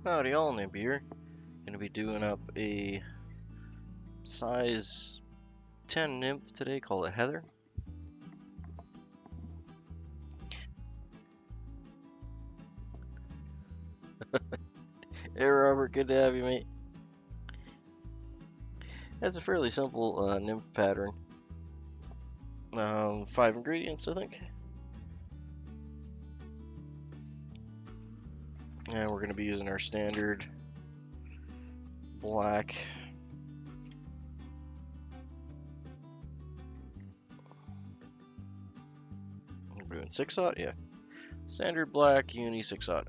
Howdy all, Nimby here. Gonna be doing up a size 10 nymph today, called a Heather. Hey Robert, good to have you, mate. It's a fairly simple nymph pattern. 5 ingredients, I think. And we're gonna be using our standard black we're doing 6/0, yeah. Standard black uni 6/0.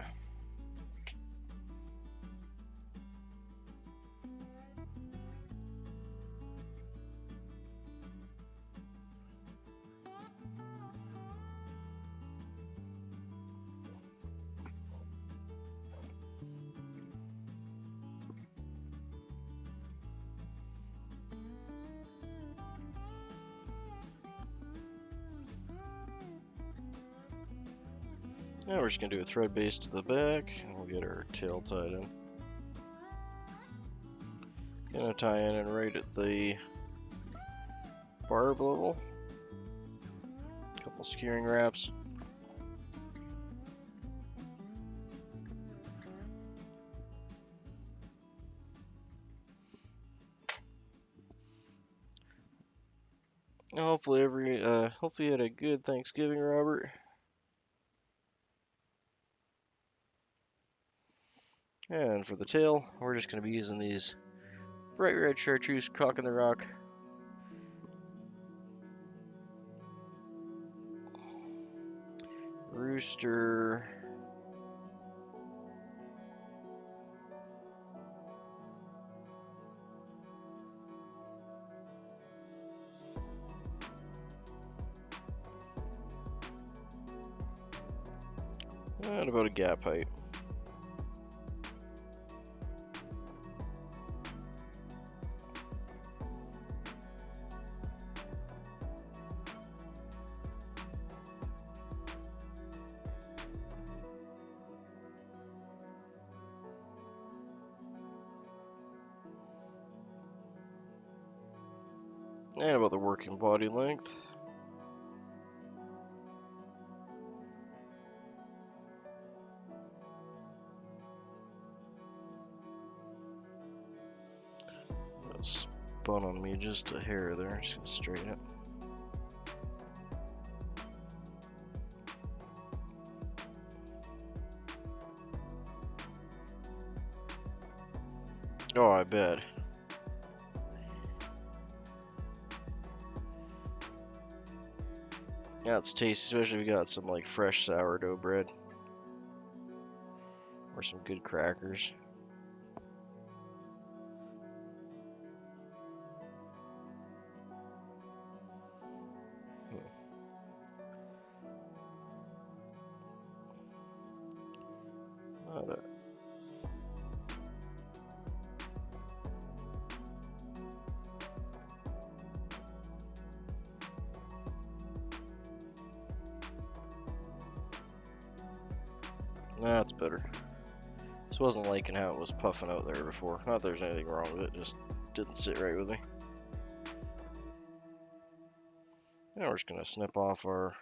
Now we're just gonna do a thread base to the back, and we'll get our tail tied in. Gonna tie in and right at the barb level. Couple skewing wraps. Hopefully hopefully you had a good Thanksgiving, Robert. And for the tail, we're just going to be using these bright red chartreuse cock in the rock. Rooster. And about a gap height. And about the working body length. That spun on me just a hair there. Just gonna straighten it. Oh, I bet. Yeah, it's tasty, especially if you got some like fresh sourdough bread or some good crackers. That's better. Just wasn't liking how it was puffing out there before. Not that there's anything wrong with it, just didn't sit right with me. Now we're just gonna snip off our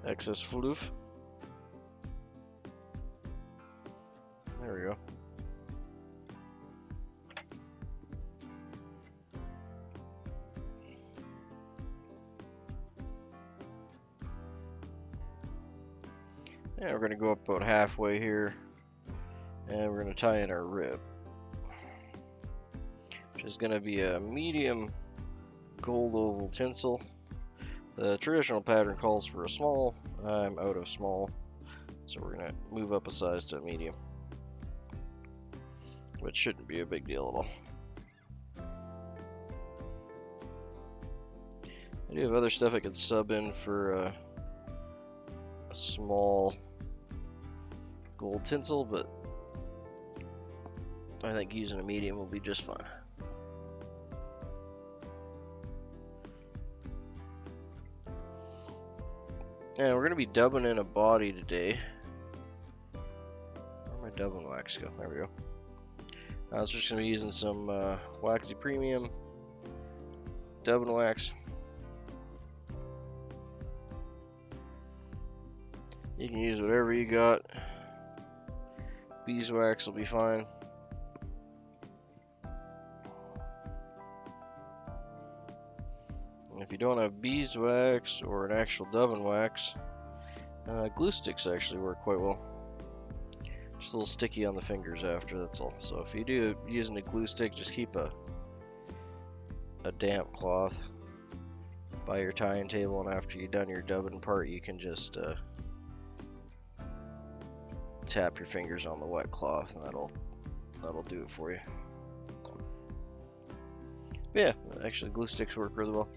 excess floof. There we go. And we're going to go up about halfway here, and we're going to tie in our rib, which is going to be a medium gold oval tinsel. The traditional pattern calls for a small. I'm out of small, so we're going to move up a size to a medium, which shouldn't be a big deal at all. I do have other stuff I could sub in for a small gold tinsel, but I think using a medium will be just fine. And we're going to be dubbing in a body today. Where'd dubbing wax go? There we go. I was just going to be using some waxy premium dubbing wax. You can use whatever you got. Beeswax will be fine. And if you don't have beeswax or an actual dubbing wax, glue sticks actually work quite well. Just a little sticky on the fingers after, that's all. So if you do using a glue stick, just keep a damp cloth by your tying table, and after you've done your dubbing part, you can just tap your fingers on the wet cloth, and that'll do it for you. But yeah, actually glue sticks work really well.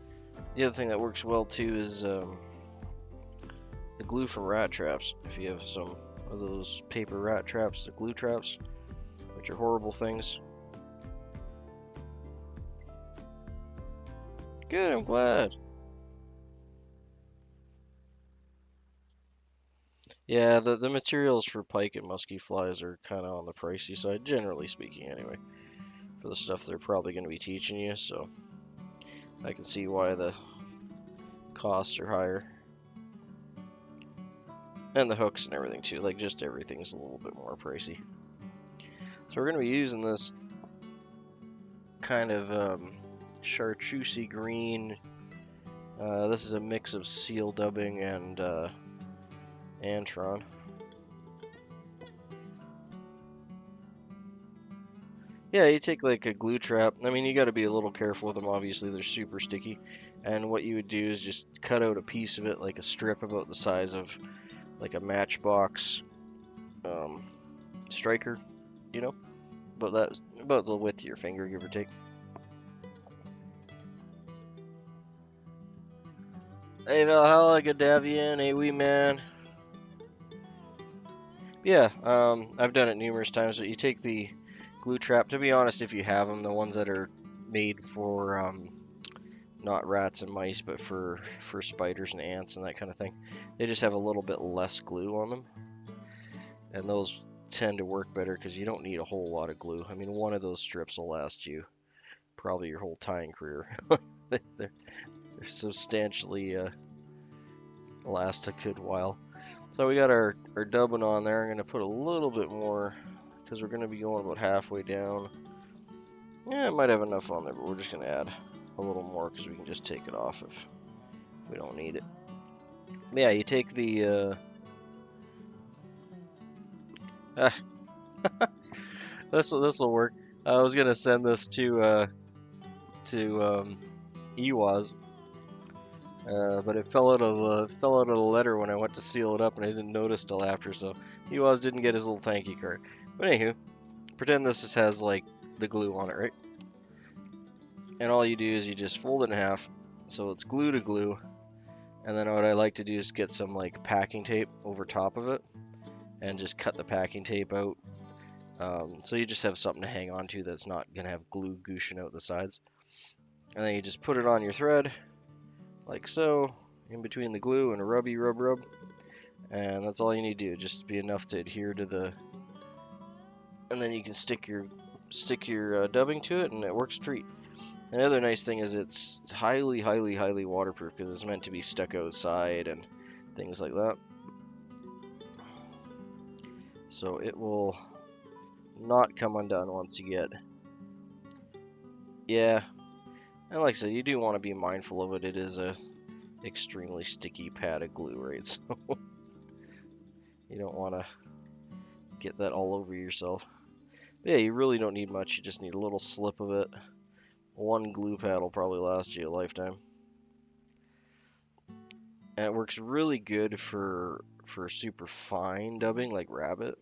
The other thing that works well too is the glue from rat traps. If you have some of those paper rat traps, the glue traps, which are horrible things. Good, I'm glad. Yeah, the materials for pike and musky flies are kind of on the pricey side, generally speaking anyway, for the stuff they're probably going to be teaching you, so I can see why the costs are higher. And the hooks and everything too, like just everything's a little bit more pricey. So we're going to be using this kind of chartreusey green. This is a mix of seal dubbing and Antron. Yeah, you take like a glue trap. I mean, you got to be a little careful with them. Obviously, they're super sticky. And what you would do is just cut out a piece of it, like a strip about the size of like a matchbox striker, you know, about the width of your finger, give or take. Hey, Valhalla, good to have you in. Hey, wee man. Yeah, I've done it numerous times, but you take the glue trap. To be honest, if you have them, the ones that are made for not rats and mice, but for spiders and ants and that kind of thing, they just have a little bit less glue on them, and those tend to work better because you don't need a whole lot of glue. I mean, one of those strips will last you probably your whole tying career. they're substantially last a good while. So we got our dubbing on there. I'm going to put a little bit more because we're going to be going about halfway down. Yeah, I might have enough on there, but we're just going to add a little more because we can just take it off if we don't need it. But yeah, you take the this will work. I was gonna send this to Ewaz, but it fell out of the letter when I went to seal it up, and I didn't notice till after. So Ewaz didn't get his little thank you card. But anywho, pretend this just has like the glue on it, right? And all you do is you just fold it in half, so it's glue to glue. And then what I like to do is get some like packing tape over top of it, and just cut the packing tape out. So you just have something to hang on to that's not gonna have glue gooshing out the sides. And then you just put it on your thread, like so, in between the glue and a rub, and that's all you need to do. Just be enough to adhere to the, and then you can stick your dubbing to it, and it works a treat. And the other nice thing is it's highly waterproof because it's meant to be stuck outside and things like that. So it will not come undone once you get. Yeah, and like I said, you do want to be mindful of it. It is a extremely sticky pad of glue, right? So you don't want to get that all over yourself. But yeah, you really don't need much. You just need a little slip of it. One glue pad will probably last you a lifetime. And it works really good for super fine dubbing, like rabbit.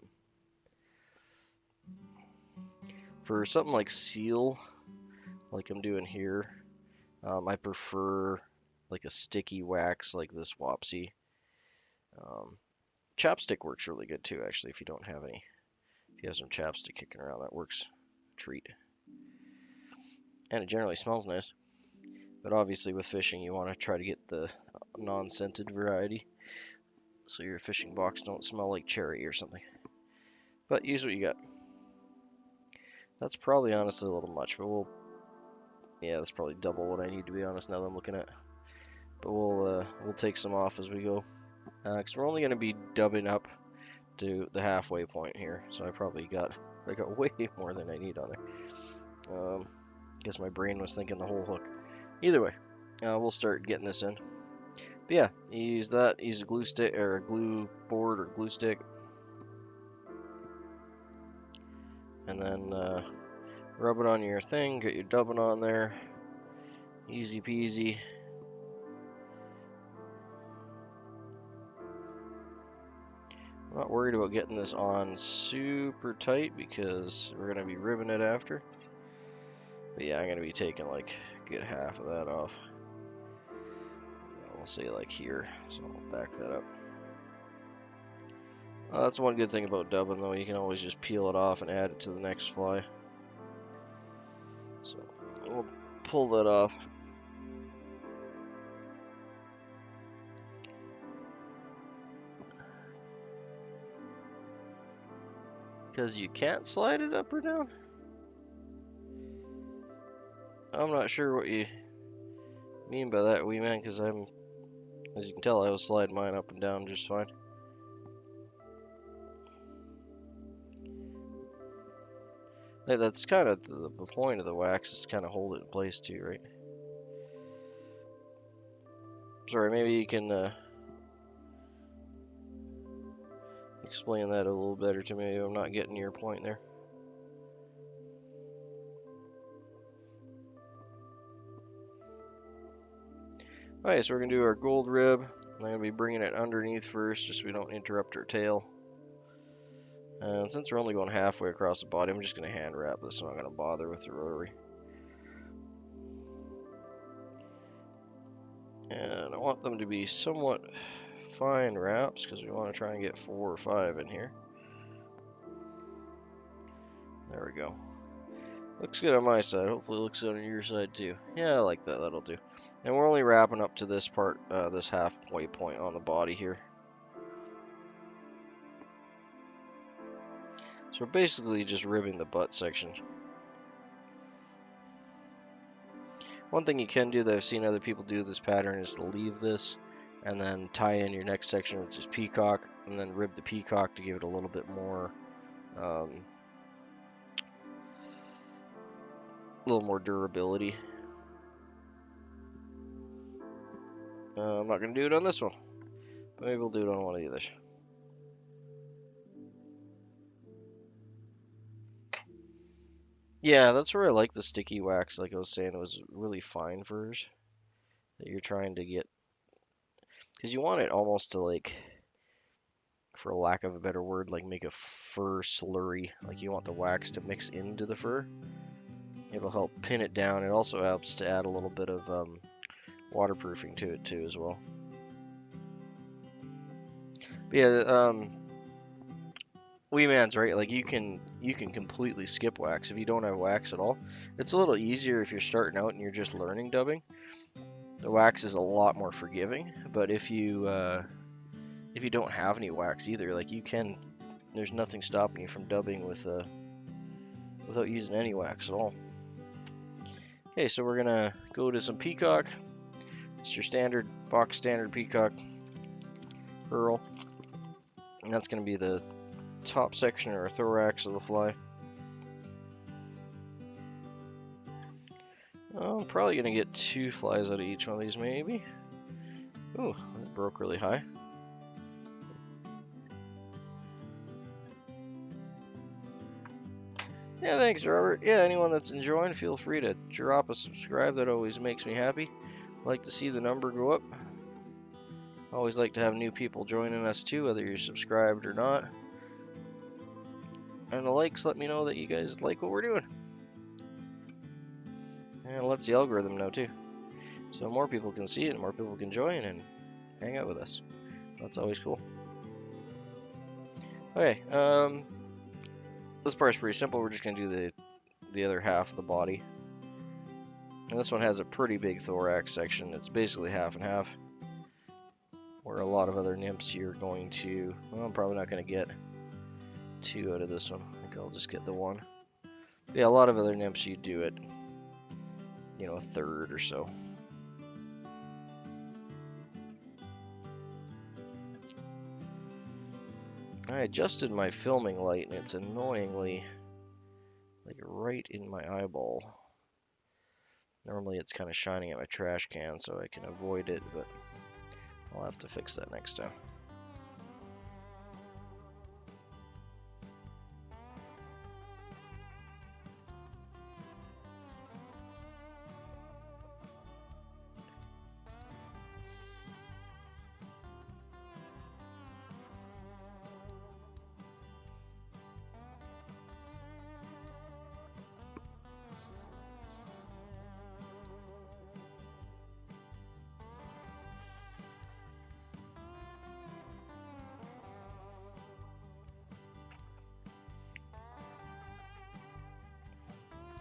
For something like seal, like I'm doing here, I prefer like a sticky wax like this Wapsi. Chapstick works really good too, actually, if you don't have any. If you have some chapstick kicking around, that works a treat. And it generally smells nice. But obviously with fishing, you want to try to get the non-scented variety, so your fishing box don't smell like cherry or something. But use what you got. That's probably honestly a little much, but yeah, that's probably double what I need, to be honest, now that I'm looking at. But we'll take some off as we go. Because we're only going to be dubbing up to the halfway point here, so I got way more than I need on there. Guess my brain was thinking the whole hook. Either way, we'll start getting this in. But yeah, use a glue stick or a glue board or glue stick, and then rub it on your thing. Get your dubbing on there. Easy peasy. I'm not worried about getting this on super tight because we're going to be ribbing it after. But yeah, I'm going to be taking like a good half of that off. We'll say like here, so I'll back that up. That's one good thing about dubbing though, you can always just peel it off and add it to the next fly. So we'll pull that off. Because you can't slide it up or down? I'm not sure what you mean by that, wee man, because as you can tell, I was sliding mine up and down just fine. Hey, that's kind of the point of the wax, is to kind of hold it in place too, right? Sorry, maybe you can explain that a little better to me. I'm not getting your point there. Alright, so we're going to do our gold rib. I'm going to be bringing it underneath first, just so we don't interrupt our tail. And since we're only going halfway across the body, I'm just going to hand wrap this, so I'm not going to bother with the rotary. And I want them to be somewhat fine wraps, because we want to try and get 4 or 5 in here. There we go. Looks good on my side. Hopefully it looks good on your side too. Yeah, I like that. That'll do. And we're only wrapping up to this part, this halfway point on the body here. So we're basically just ribbing the butt section. One thing you can do that I've seen other people do this pattern is to leave this and then tie in your next section with just peacock, and then rib the peacock to give it a little bit more durability. I'm not going to do it on this one, but maybe we'll do it on one of the others. Yeah, that's where I like the sticky wax. Like I was saying, it was really fine furs that you're trying to get, because you want it almost to, like, for lack of a better word, like make a fur slurry. Like you want the wax to mix into the fur. It'll help pin it down. It also helps to add a little bit of waterproofing to it too as well. But yeah, wee man's right. Like you can completely skip wax if you don't have wax at all. It's a little easier if you're starting out and you're just learning dubbing. The wax is a lot more forgiving, but if you don't have any wax either, like there's nothing stopping you from dubbing without using any wax at all. Okay, so we're gonna go to some peacock. It's your box standard peacock pearl, and that's gonna be the top section or thorax of the fly. I'm probably gonna get 2 flies out of each one of these, maybe. Ooh, that broke really high. Yeah, thanks, Robert. Yeah, anyone that's enjoying, feel free to drop a subscribe. That always makes me happy. I like to see the number go up. Always like to have new people joining us too, whether you're subscribed or not. And the likes let me know that you guys like what we're doing. And it lets the algorithm know too. So more people can see it, and more people can join and hang out with us. That's always cool. Okay, this part's pretty simple. We're just going to do the other half of the body. And this one has a pretty big thorax section. It's basically half and half. Where a lot of other nymphs you're going to, well, I'm probably not going to get 2 out of this one. I think I'll just get the 1. But yeah, a lot of other nymphs you do it, you know, a third or so. I adjusted my filming light and it's annoyingly like right in my eyeball. Normally it's kind of shining at my trash can so I can avoid it, but I'll have to fix that next time.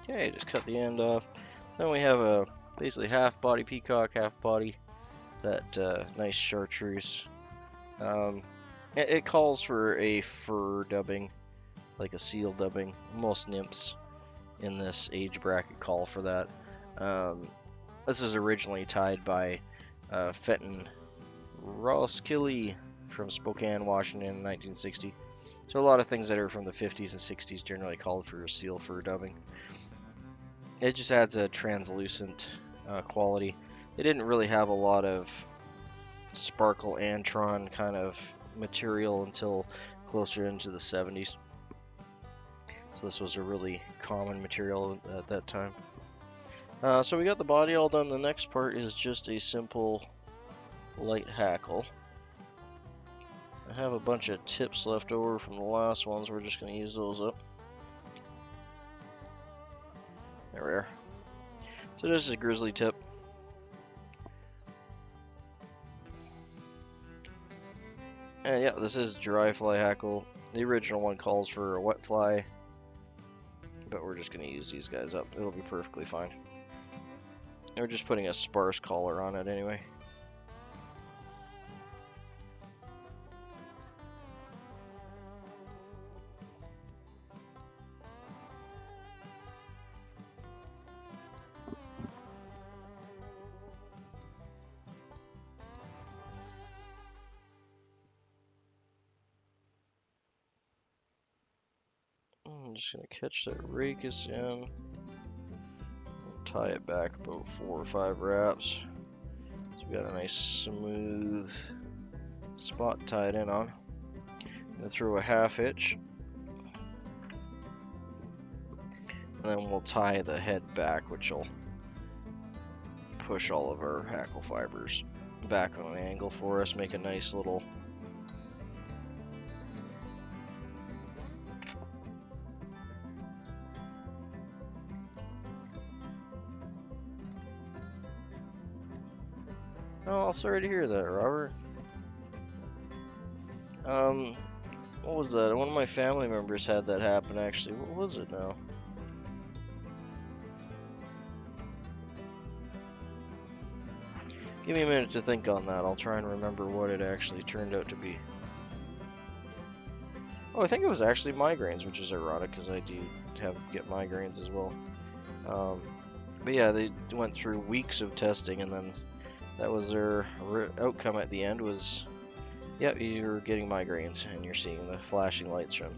Okay, just cut the end off. Then we have a basically half body peacock, half body, that nice chartreuse. It calls for a fur dubbing, like a seal dubbing. Most nymphs in this age bracket call for that. This is originally tied by Fenton Roskilly from Spokane, Washington in 1960. So a lot of things that are from the 50s and 60s generally called for a seal fur dubbing. It just adds a translucent quality. They didn't really have a lot of sparkle antron kind of material until closer into the 70s. So this was a really common material at that time. So we got the body all done. The next part is just a simple light hackle. I have a bunch of tips left over from the last ones. We're just going to use those up. There we are. So this is a grizzly tip. And yeah, this is dry fly hackle. The original one calls for a wet fly, but we're just going to use these guys up. It'll be perfectly fine. And we're just putting a sparse collar on it anyway. I'm just going to catch that racus in, tie it back about 4 or 5 wraps. So we got a nice smooth spot tied in on. I'm going to throw a half hitch, and then we'll tie the head back, which will push all of our hackle fibers back on an angle for us, make a nice little Oh, I'm sorry to hear that, Robert. What was that? One of my family members had that happen, actually. What was it now? Give me a minute to think on that. I'll try and remember what it actually turned out to be. Oh, I think it was actually migraines, which is ironic because I do get migraines as well. But yeah, they went through weeks of testing, and then that was their outcome at the end was, yep, you're getting migraines, and you're seeing the flashing lights from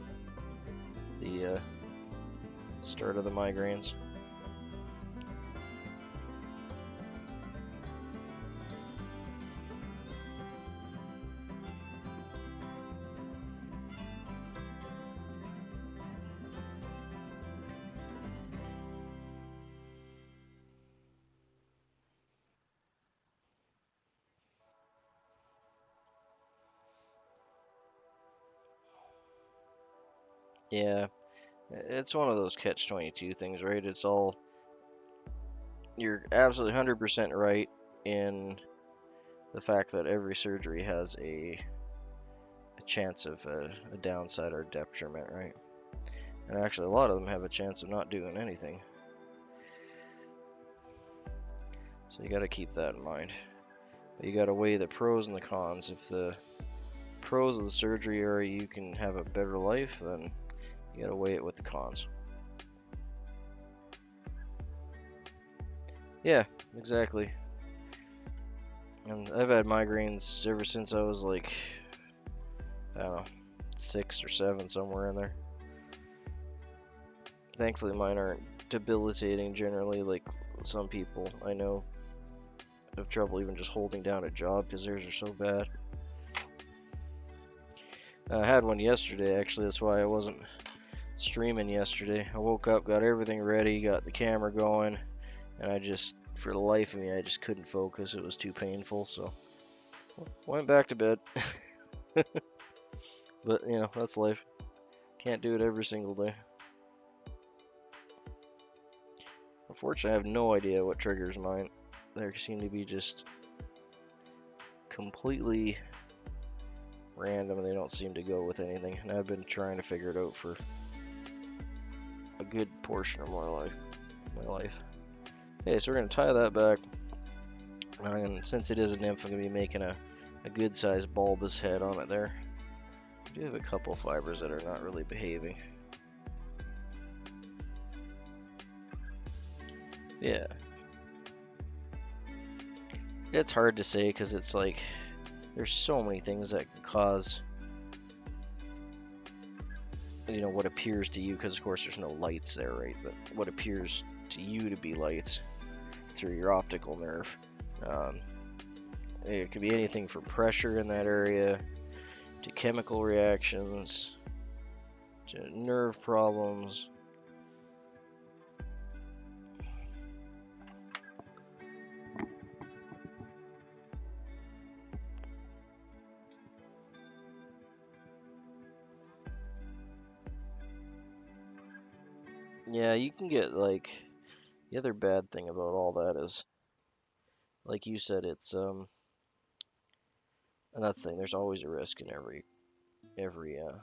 the start of the migraines. Yeah, it's one of those catch-22 things, right? It's all, you're absolutely 100% right in the fact that every surgery has a chance of a downside or detriment, right? And actually a lot of them have a chance of not doing anything. So you got to keep that in mind. But you got to weigh the pros and the cons. If the pros of the surgery are you can have a better life, then You gotta weigh it with the cons. Yeah, exactly. And I've had migraines ever since I was like, I don't know, 6 or 7, somewhere in there. Thankfully, mine aren't debilitating generally, like some people I know have trouble even just holding down a job because theirs are so bad. I had one yesterday, actually. That's why I wasn't streaming yesterday. I woke up, got everything ready, got the camera going, and I just, for the life of me, I just couldn't focus. It was too painful, so went back to bed. But, you know, that's life. Can't do it every single day. Unfortunately, I have no idea what triggers mine. There seem to be just completely random. They don't seem to go with anything, and I've been trying to figure it out for a good portion of my life. Okay, so we're gonna tie that back, and since it is a nymph, I'm gonna be making a good sized bulbous head on it there. I do have a couple fibers that are not really behaving. Yeah, it's hard to say because it's like there's so many things that can cause, you know, what appears to you, because of course there's no lights there, right? But what appears to you to be lights through your optical nerve. It could be anything from pressure in that area to chemical reactions to nerve problems. Yeah, you can get like, the other bad thing about all that is, like you said, it's and that's the thing, there's always a risk in every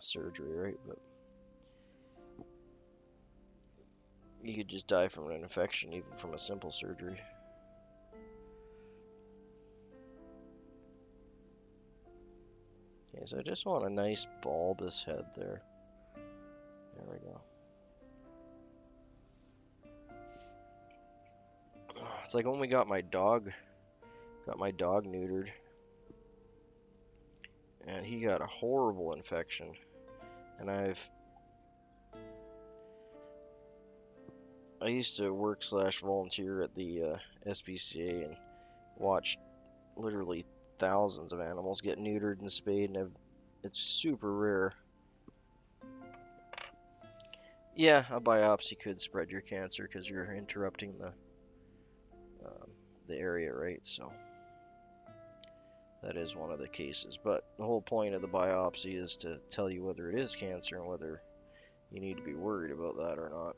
surgery, right? But you could just die from an infection even from a simple surgery. Okay, so I just want a nice bulbous head there. There we go. It's like when we got my dog neutered, and he got a horrible infection, and I used to work / volunteer at the SPCA and watched literally thousands of animals get neutered and spayed, and it's super rare. Yeah, a biopsy could spread your cancer because you're interrupting the area, right? So that is one of the cases. But the whole point of the biopsy is to tell you whether it is cancer and whether you need to be worried about that or not.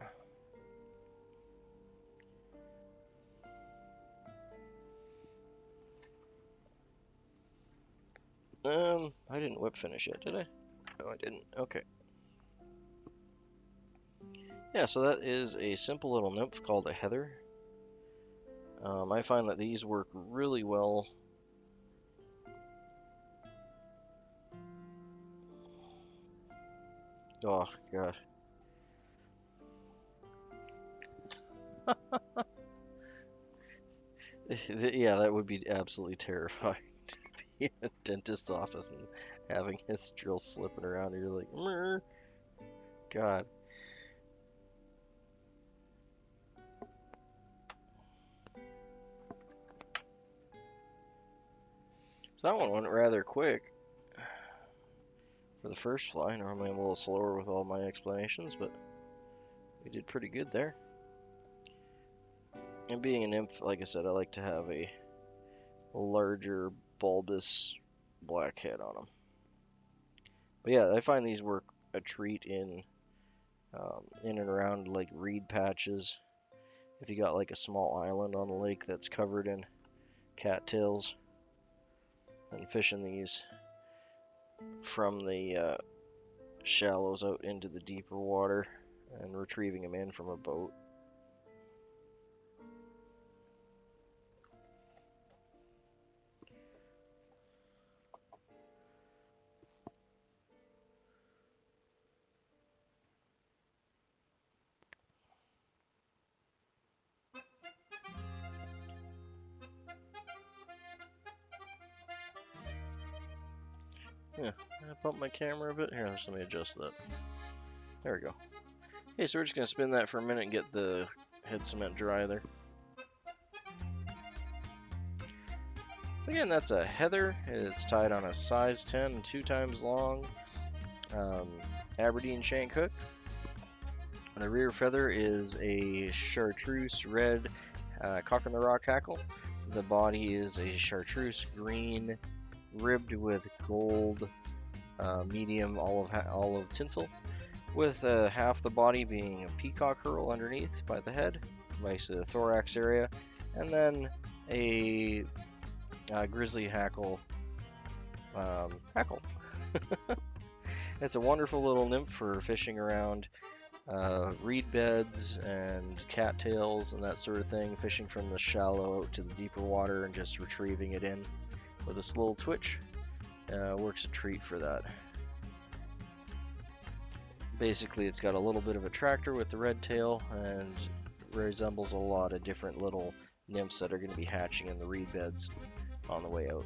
I didn't whip finish yet, did I? No, I didn't. Okay. Yeah, so that is a simple little nymph called a heather. I find that these work really well. Oh, God. Yeah, that would be absolutely terrifying to be in a dentist's office and having his drill slipping around and you're like, "Mrr." God. So that one went rather quick for the first fly. Normally I'm a little slower with all my explanations, but we did pretty good there. And being a nymph, like I said, I like to have a larger, bulbous black head on them. But yeah, I find these work a treat in and around like reed patches. If you got like a small island on the lake that's covered in cattails, and fishing these from the shallows out into the deeper water and retrieving them in from a boat. Yeah, I bump my camera a bit. Here, let me adjust that. There we go. Okay, so we're just gonna spin that for a minute and get the head cement dry there. Again, that's a heather. It's tied on a size 10, 2 times long Aberdeen shank hook. And the rear feather is a chartreuse red cock in the rock hackle. The body is a chartreuse green, ribbed with gold medium olive tinsel, with half the body being a peacock herl underneath by the head, nice the thorax area, and then a grizzly hackle. It's a wonderful little nymph for fishing around reed beds and cattails and that sort of thing, fishing from the shallow out to the deeper water and just retrieving it in with a slow twitch. Works a treat for that. Basically, it's got a little bit of a tractor with the red tail and resembles a lot of different little nymphs that are going to be hatching in the reed beds on the way out.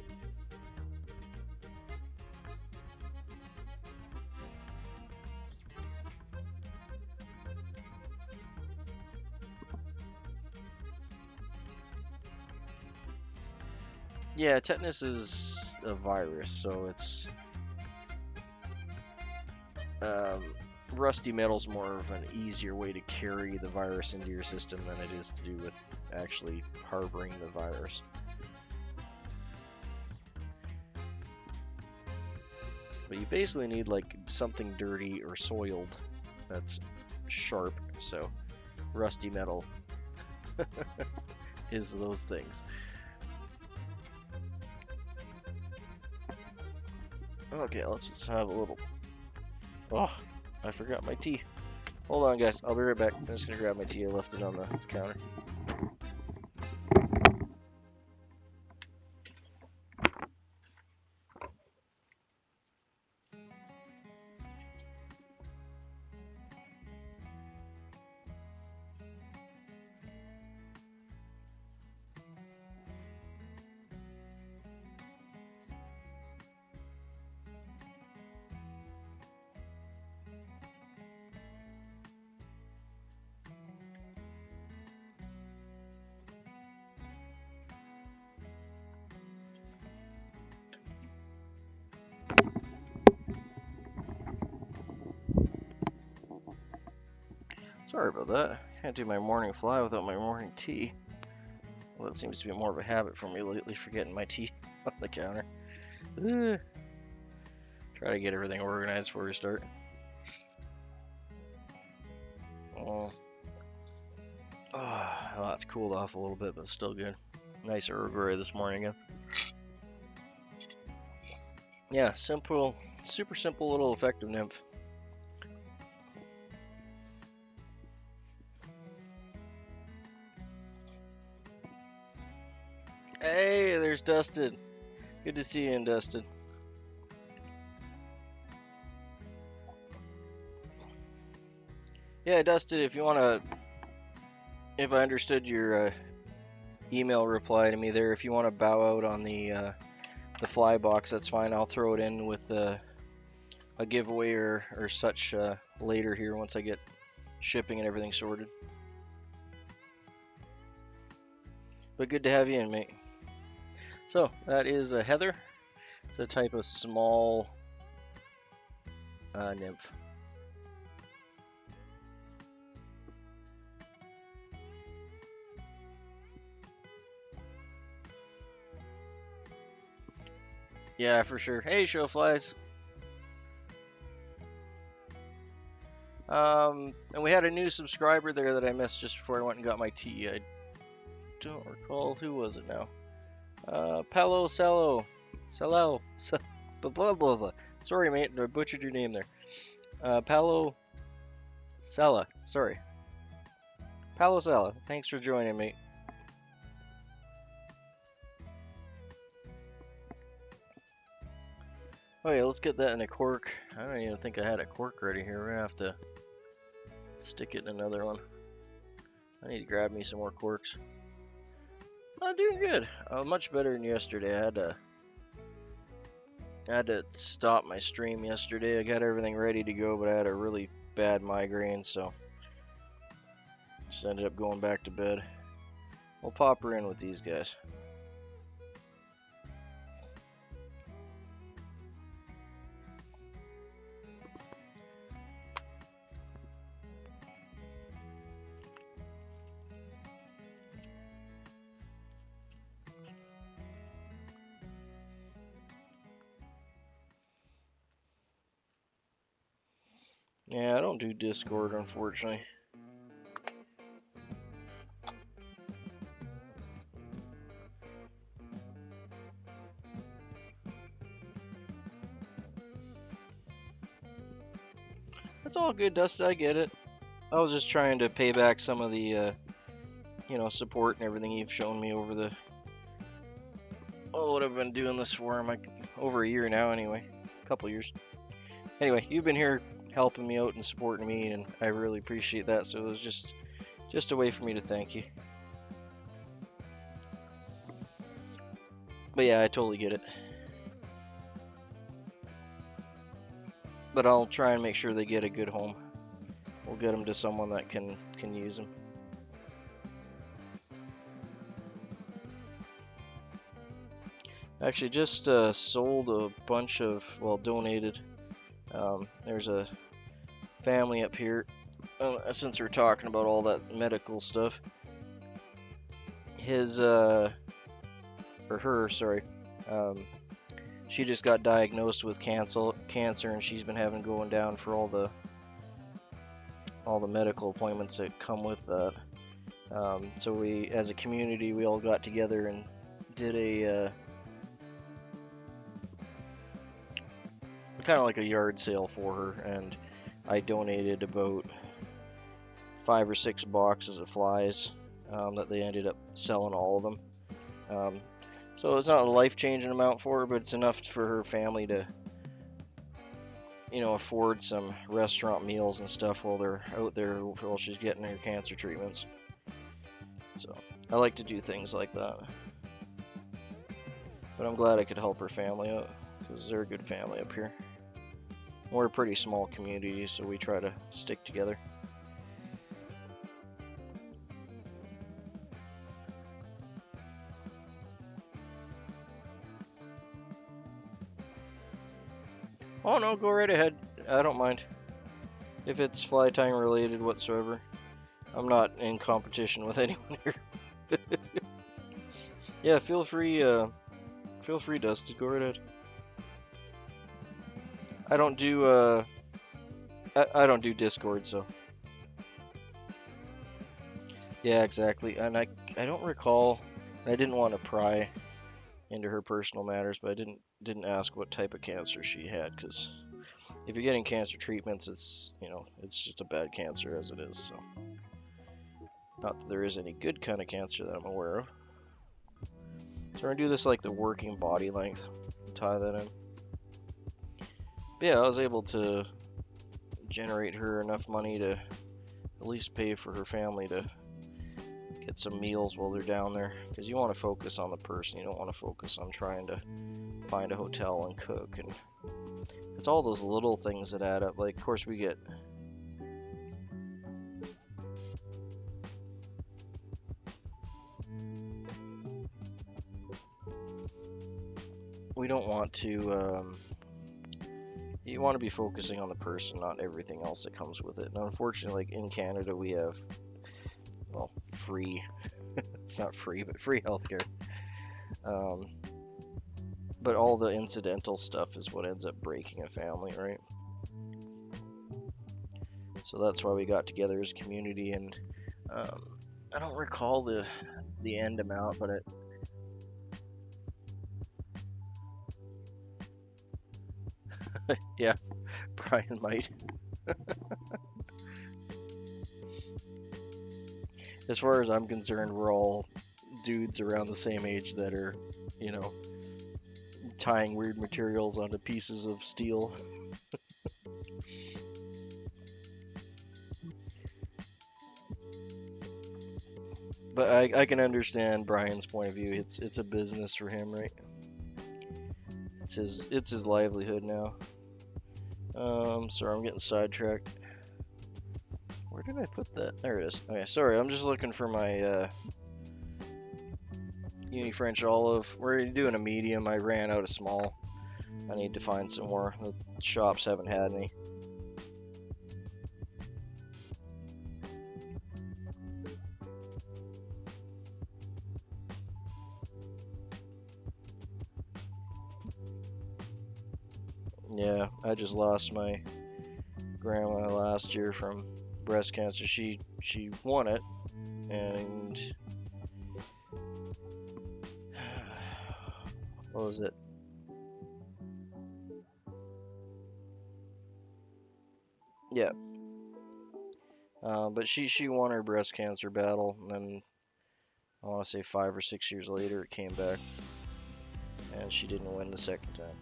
Yeah, tetanus is a virus, so it's rusty metal's more of an easier way to carry the virus into your system than it is to do with actually harboring the virus. But you basically need like something dirty or soiled that's sharp, so rusty metal is those things. Okay, let's just have a little... Oh, I forgot my tea. Hold on, guys. I'll be right back. I'm just gonna grab my tea. I left it on the counter. Sorry about that. Can't do my morning fly without my morning tea. Well, it seems to be more of a habit for me lately, forgetting my tea on the counter. Try to get everything organized before we start. Oh, well, it's cooled off a little bit, but still good. Nice Earl Grey this morning again. Yeah, simple, super simple little effective nymph. Hey, there's Dustin. Good to see you, Dustin. Yeah, Dustin, if you want to, if I understood your email reply to me there, if you want to bow out on the fly box, that's fine. I'll throw it in with a giveaway or such later here once I get shipping and everything sorted. But good to have you in, mate. So that is a heather. It's a type of small nymph. Yeah, for sure. Hey, show flies. And we had a new subscriber there that I missed just before I went and got my tea. I don't recall who was it now. Palo Cello, blah blah blah. Sorry, mate, I butchered your name there. Palo Sella. Sorry, Palo Sella. Thanks for joining, mate. Oh yeah, let's get that in a cork. I don't even think I had a cork ready here. We're gonna have to stick it in another one. I need to grab me some more corks. I'm doing good. Much better than yesterday. I I had to stop my stream yesterday. I got everything ready to go, but I had a really bad migraine, so just ended up going back to bed. We'll pop her in with these guys. Yeah, I don't do Discord, unfortunately. It's all good, Dusty. I get it. I was just trying to pay back some of the, support and everything you've shown me over the. Oh, what I've been doing this for like over a year now, anyway. A couple years. Anyway, you've been here helping me out and supporting me, and I really appreciate that. So it was just a way for me to thank you. But yeah, I totally get it. But I'll try and make sure they get a good home. We'll get them to someone that can use them. Actually, just sold a bunch of, well, donated. There's a family up here. Since we're talking about all that medical stuff, his or her, sorry, she just got diagnosed with cancer, and she's been having going down for all the medical appointments that come with that. So we, as a community, we all got together and did a kind of like a yard sale for her, and I donated about 5 or 6 boxes of flies that they ended up selling all of them. So it's not a life-changing amount for her, but it's enough for her family to, afford some restaurant meals and stuff while they're out there while she's getting her cancer treatments. So I like to do things like that. But I'm glad I could help her family out, because they're a good family up here. We're a pretty small community, so we try to stick together. Oh no, go right ahead. I don't mind. If it's fly tying related whatsoever. I'm not in competition with anyone here. Yeah, feel free, Dusty. Go right ahead. I don't do I don't do Discord, so. Yeah, exactly. And I don't recall. I didn't want to pry into her personal matters, but I didn't ask what type of cancer she had, because if you're getting cancer treatments, it's just a bad cancer as it is. So, not that there is any good kind of cancer that I'm aware of. So we're gonna do this like the working body length. Tie that in. But yeah, I was able to generate her enough money to at least pay for her family to get some meals while they're down there, because you want to focus on the person. You don't want to focus on trying to find a hotel and cook, and it's all those little things that add up. Like, of course, we don't want to you want to be focusing on the person, not everything else that comes with it. And unfortunately, like in Canada, we have, well, free it's not free, but free healthcare. But all the incidental stuff is what ends up breaking a family, right? So that's why we got together as a community, and I don't recall the end amount, but yeah, Brian might. As far as I'm concerned, we're all dudes around the same age that are, tying weird materials onto pieces of steel. But I can understand Brian's point of view. It's a business for him, right? It's his livelihood now. Sorry, I'm getting sidetracked. Where did I put that? There it is. Okay, sorry, I'm just looking for my Uni French olive. We're doing a medium. I ran out of small. I need to find some more. The shops haven't had any. Yeah, I just lost my grandma last year from breast cancer. She won it, and what was it? Yeah, but she won her breast cancer battle, and then I want to say 5 or 6 years later it came back, and she didn't win the second time.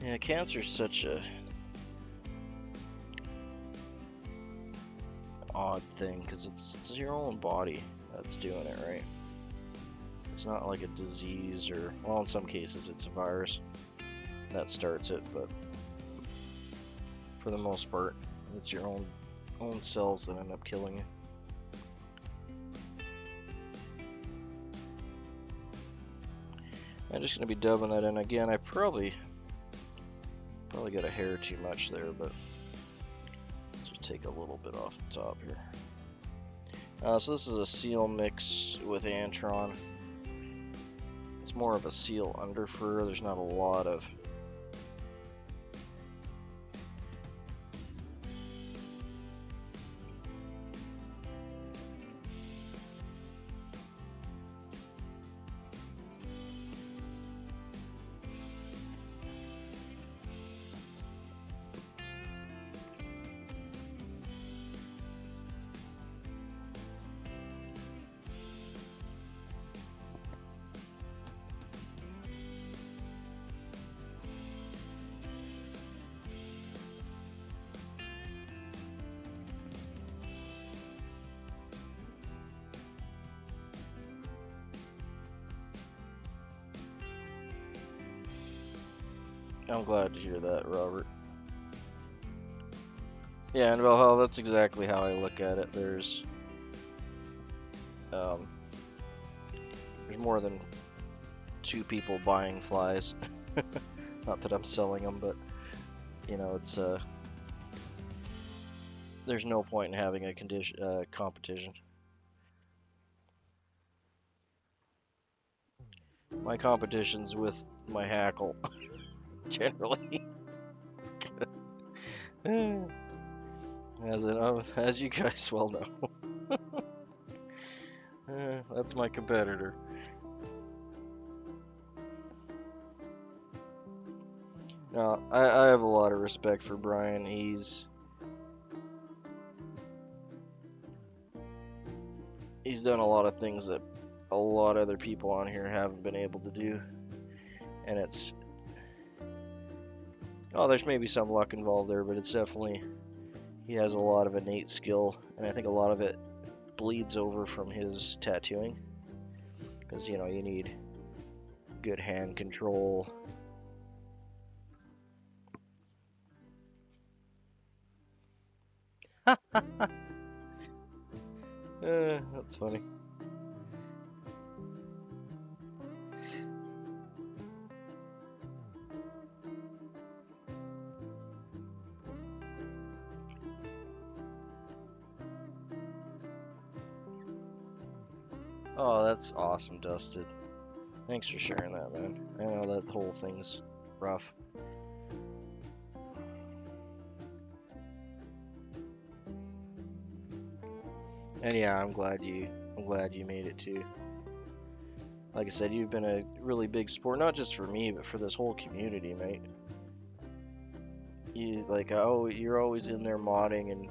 Yeah, cancer's such a odd thing because it's your own body that's doing it, right? It's not like a disease or, well, in some cases it's a virus that starts it, but for the most part, it's your own cells that end up killing you. I'm just gonna be dubbing that in again. I probably got a hair too much there, but just take a little bit off the top here. So this is a seal mix with Antron. It's more of a seal under fur. There's not a lot of I'm glad to hear that, Robert. Yeah, and well, that's exactly how I look at it. There's more than two people buying flies. Not that I'm selling them, but you know, it's there's no point in having a competition. My competition's with my hackle, generally. As you guys well know. That's my competitor. No, I have a lot of respect for Brian. He's done a lot of things that a lot of other people on here haven't been able to do. And there's maybe some luck involved there, but it's definitely, he has a lot of innate skill, and I think a lot of it bleeds over from his tattooing. Because, you need good hand control. That's funny. Oh, that's awesome, Dusted. Thanks for sharing that, man. I know that whole thing's rough. And yeah, I'm glad you made it too. Like I said, you've been a really big support, not just for me, but for this whole community, mate. you like, oh, you're always in there modding and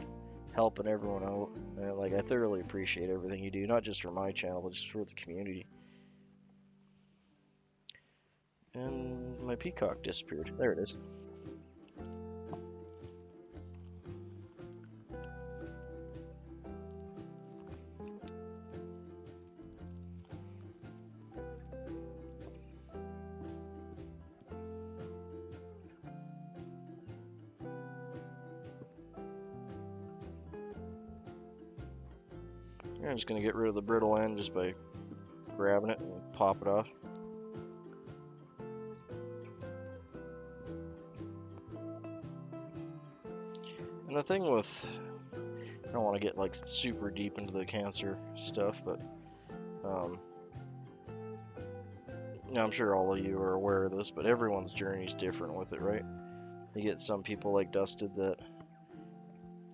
helping everyone out. And, like, I thoroughly appreciate everything you do, not just for my channel, but just for the community. And my peacock disappeared. There it is. I'm just gonna get rid of the brittle end just by grabbing it and pop it off. And the thing with, I don't want to get like super deep into the cancer stuff, but I'm sure all of you are aware of this, but everyone's journey is different with it, right? You get some people like Dusted that,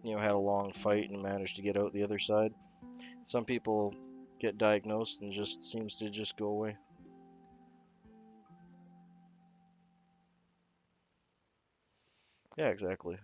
had a long fight and managed to get out the other side. Some people get diagnosed and just seems to just go away. Yeah, exactly.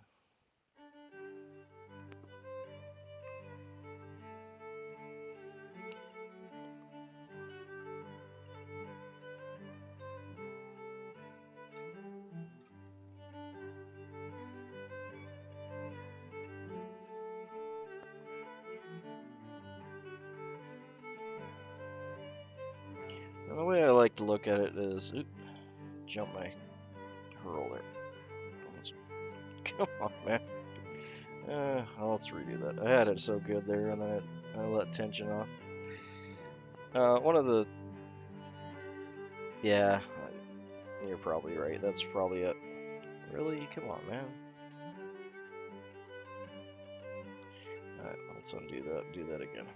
And the way I like to look at it is, jump my hurl there. Come on, man. Let's redo that. I had it so good there, and then I let tension off. One of the, yeah, you're probably right. That's probably it. Really? Come on, man. Alright, let's undo that. Do that again.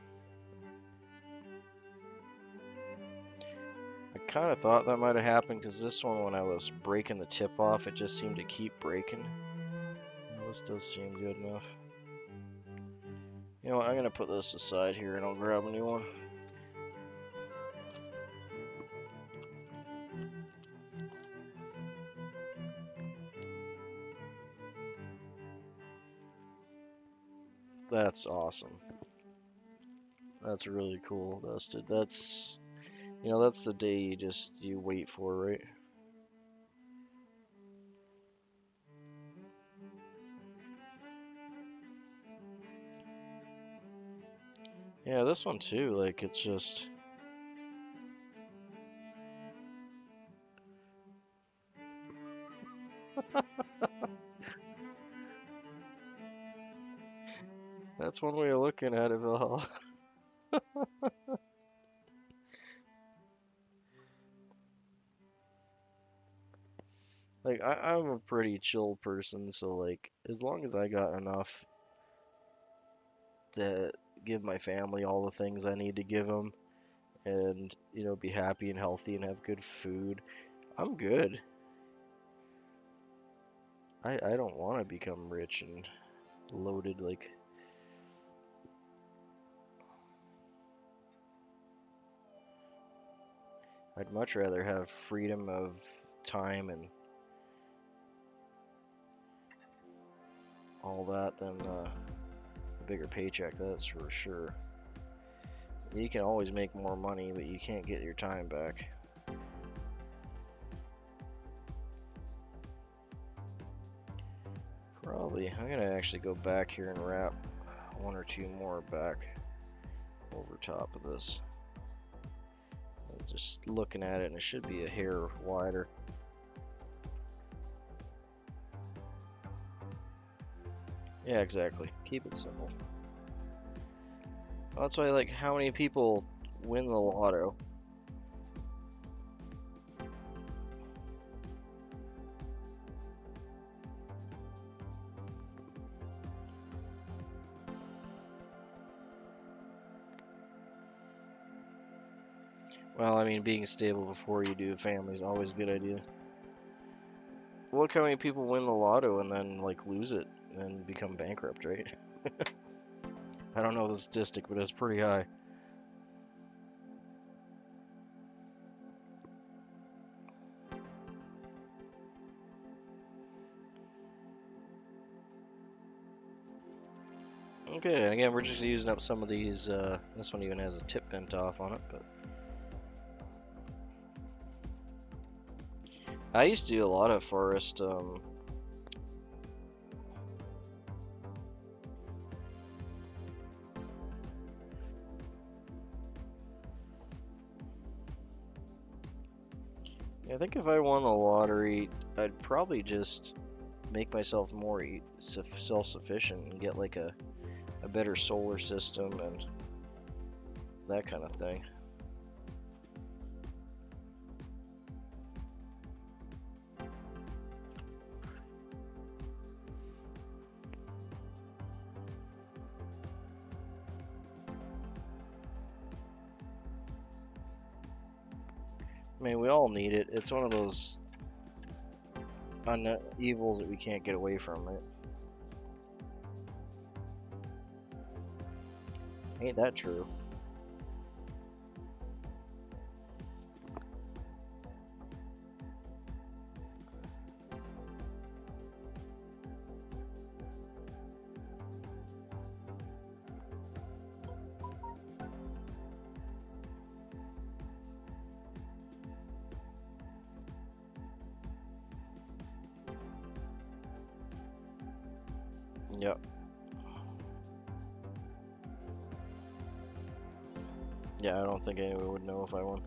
I kind of thought that might have happened because this one, when I was breaking the tip off, it just seemed to keep breaking. This does seem good enough. You know what? I'm gonna put this aside here and I'll grab a new one. That's awesome. That's really cool, Dusted. That's, that's the day you wait for, right? Yeah, this one too, like, it's just... That's one way of looking at it, Valhalla. Like, I'm a pretty chill person, so, like, as long as I got enough to give my family all the things I need to give them, and, be happy and healthy and have good food, I'm good. I don't want to become rich and loaded, like... I'd much rather have freedom of time and all that than a bigger paycheck, that's for sure. You can always make more money, but you can't get your time back. Probably. I'm gonna actually go back here and wrap one or two more back over top of this. I'm just looking at it, and it should be a hair wider. Yeah, exactly. Keep it simple. That's why, like, how many people win the lotto? Well, I mean, being stable before you do a family is always a good idea. Look how many people win the lotto and then, like, lose it and become bankrupt, right? I don't know the statistic, but it's pretty high. Okay, and again, we're just using up some of these. This one even has a tip bent off on it, but I used to do a lot of forest. I think if I won the lottery, I'd probably just make myself more self-sufficient and get like a better solar system and that kind of thing. I mean, we all need it. It's one of those evils that we can't get away from, right? Ain't that true? Yep. Yeah, I don't think anyone would know if I won.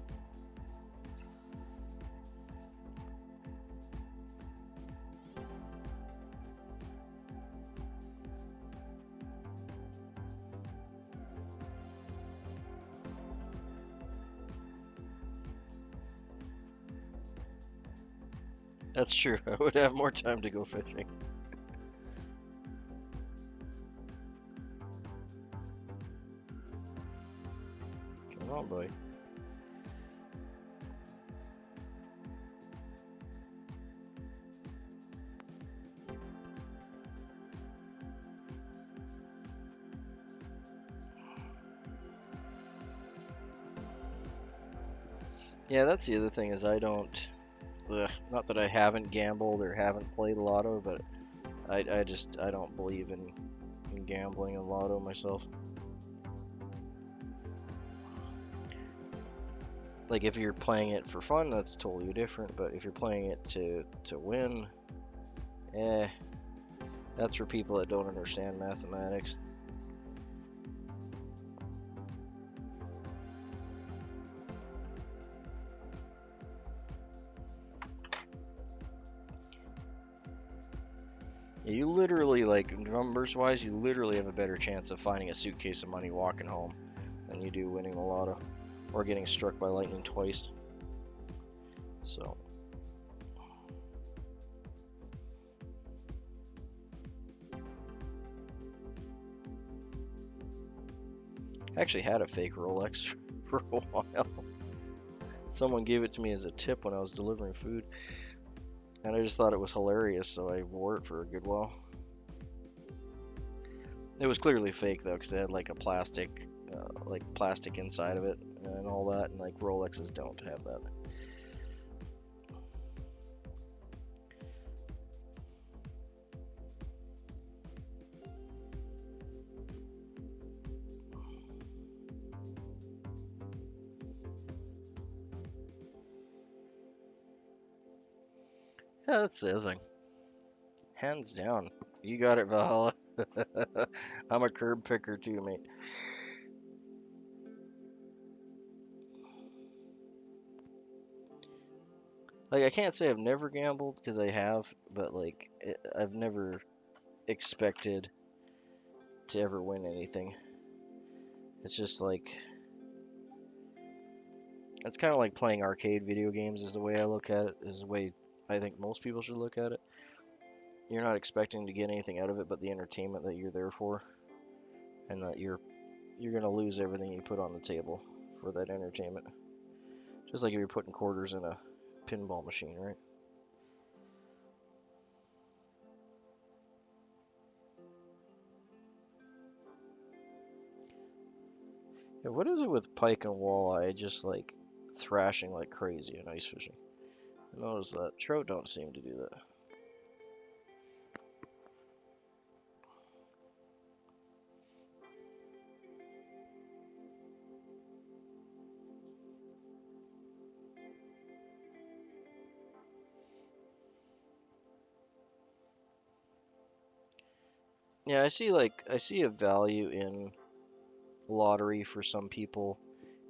That's true. I would have more time to go fishing. Come on, boy. Yeah, that's the other thing is I don't. Not that I haven't gambled or haven't played lotto, but I don't believe in gambling and lotto myself. Like if you're playing it for fun, that's totally different. But if you're playing it to win, eh, that's for people that don't understand mathematics. You literally, like numbers wise, you literally have a better chance of finding a suitcase of money walking home than you do winning the lotto or getting struck by lightning twice. So, I actually had a fake Rolex for a while. Someone gave it to me as a tip when I was delivering food, and I just thought it was hilarious, so I wore it for a good while. It was clearly fake though, because it had like plastic inside of it and all that, and like Rolexes don't have that. Yeah, that's the other thing. Hands down, you got it, Valhalla. I'm a curb picker too, mate. Like I can't say I've never gambled because I have, but like I've never expected to ever win anything. It's just like it's kind of like playing arcade video games is the way I look at it, is the way I think most people should look at it. You're not expecting to get anything out of it but the entertainment that you're there for, and that you're gonna lose everything you put on the table for that entertainment. Just like if you're putting quarters in a pinball machine, right? Yeah, what is it with pike and walleye just like thrashing like crazy in ice fishing? I noticed that trout don't seem to do that. Yeah, I see a value in lottery for some people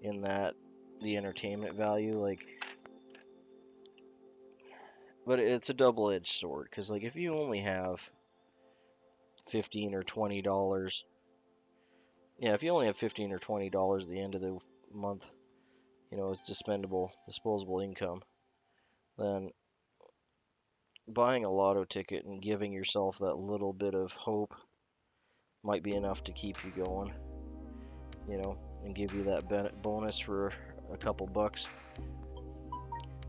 in that the entertainment value, like, but it's a double-edged sword because like if you only have 15 or $20, yeah, if you only have 15 or $20 at the end of the month, you know, it's disposable income, then buying a lotto ticket and giving yourself that little bit of hope might be enough to keep you going, you know, and give you that bonus for a couple bucks.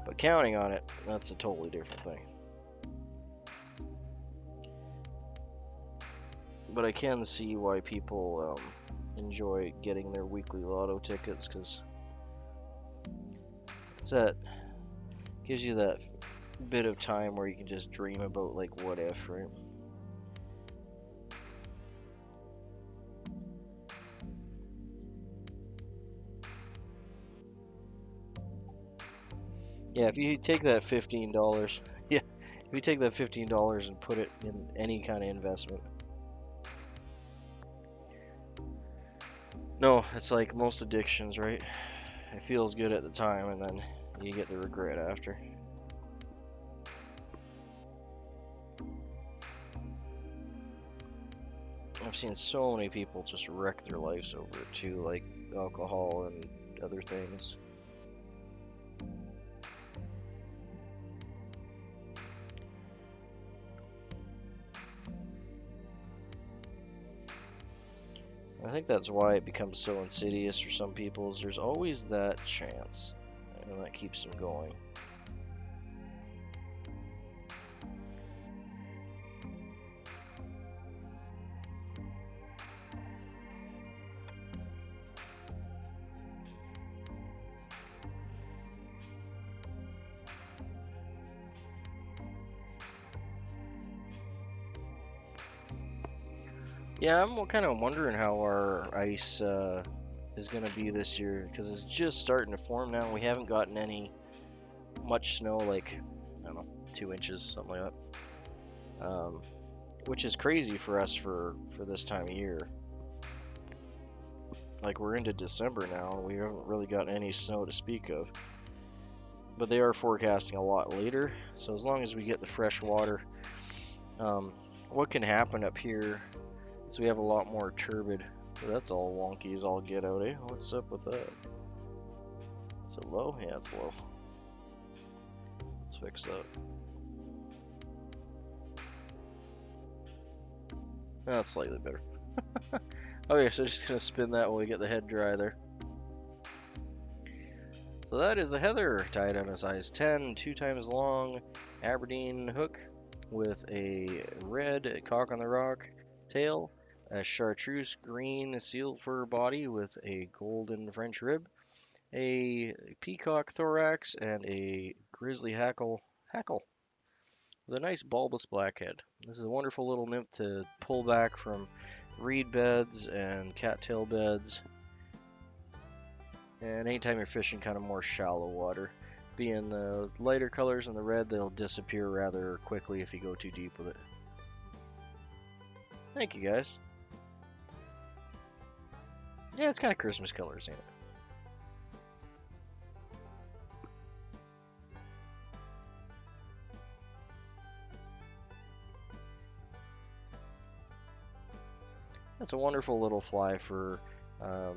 But counting on it, that's a totally different thing. But I can see why people enjoy getting their weekly lotto tickets because that gives you that bit of time where you can just dream about like what if, right? Yeah, if you take that $15, yeah, if you take that $15 and put it in any kind of investment. No, it's like most addictions, right? It feels good at the time and then you get the regret after. I've seen so many people just wreck their lives over it too, like alcohol and other things. I think that's why it becomes so insidious for some people is there's always that chance, and that keeps them going. Yeah, I'm kind of wondering how our ice is going to be this year because it's just starting to form now. We haven't gotten any much snow, like, I don't know, 2 inches, something like that. Which is crazy for us for this time of year. Like, we're into December now, and we haven't really gotten any snow to speak of. But they are forecasting a lot later, so as long as we get the fresh water, what can happen up here is we have a lot more turbid. So that's all wonky as all get out, eh? What's up with that? Is it low? Yeah, it's low. Let's fix that. That's slightly better. Okay, so just gonna spin that while we get the head dry there. So that is a heather tied on a size 10, 2 times long Aberdeen hook with a red cock on the rock tail, a chartreuse green seal fur body with a golden French rib, a peacock thorax, and a grizzly hackle with a nice bulbous black head. This is a wonderful little nymph to pull back from reed beds and cattail beds. And anytime you're fishing kind of more shallow water, being the lighter colors and the red, they'll disappear rather quickly if you go too deep with it. Thank you guys. Yeah, it's kind of Christmas colors, ain't it? That's a wonderful little fly for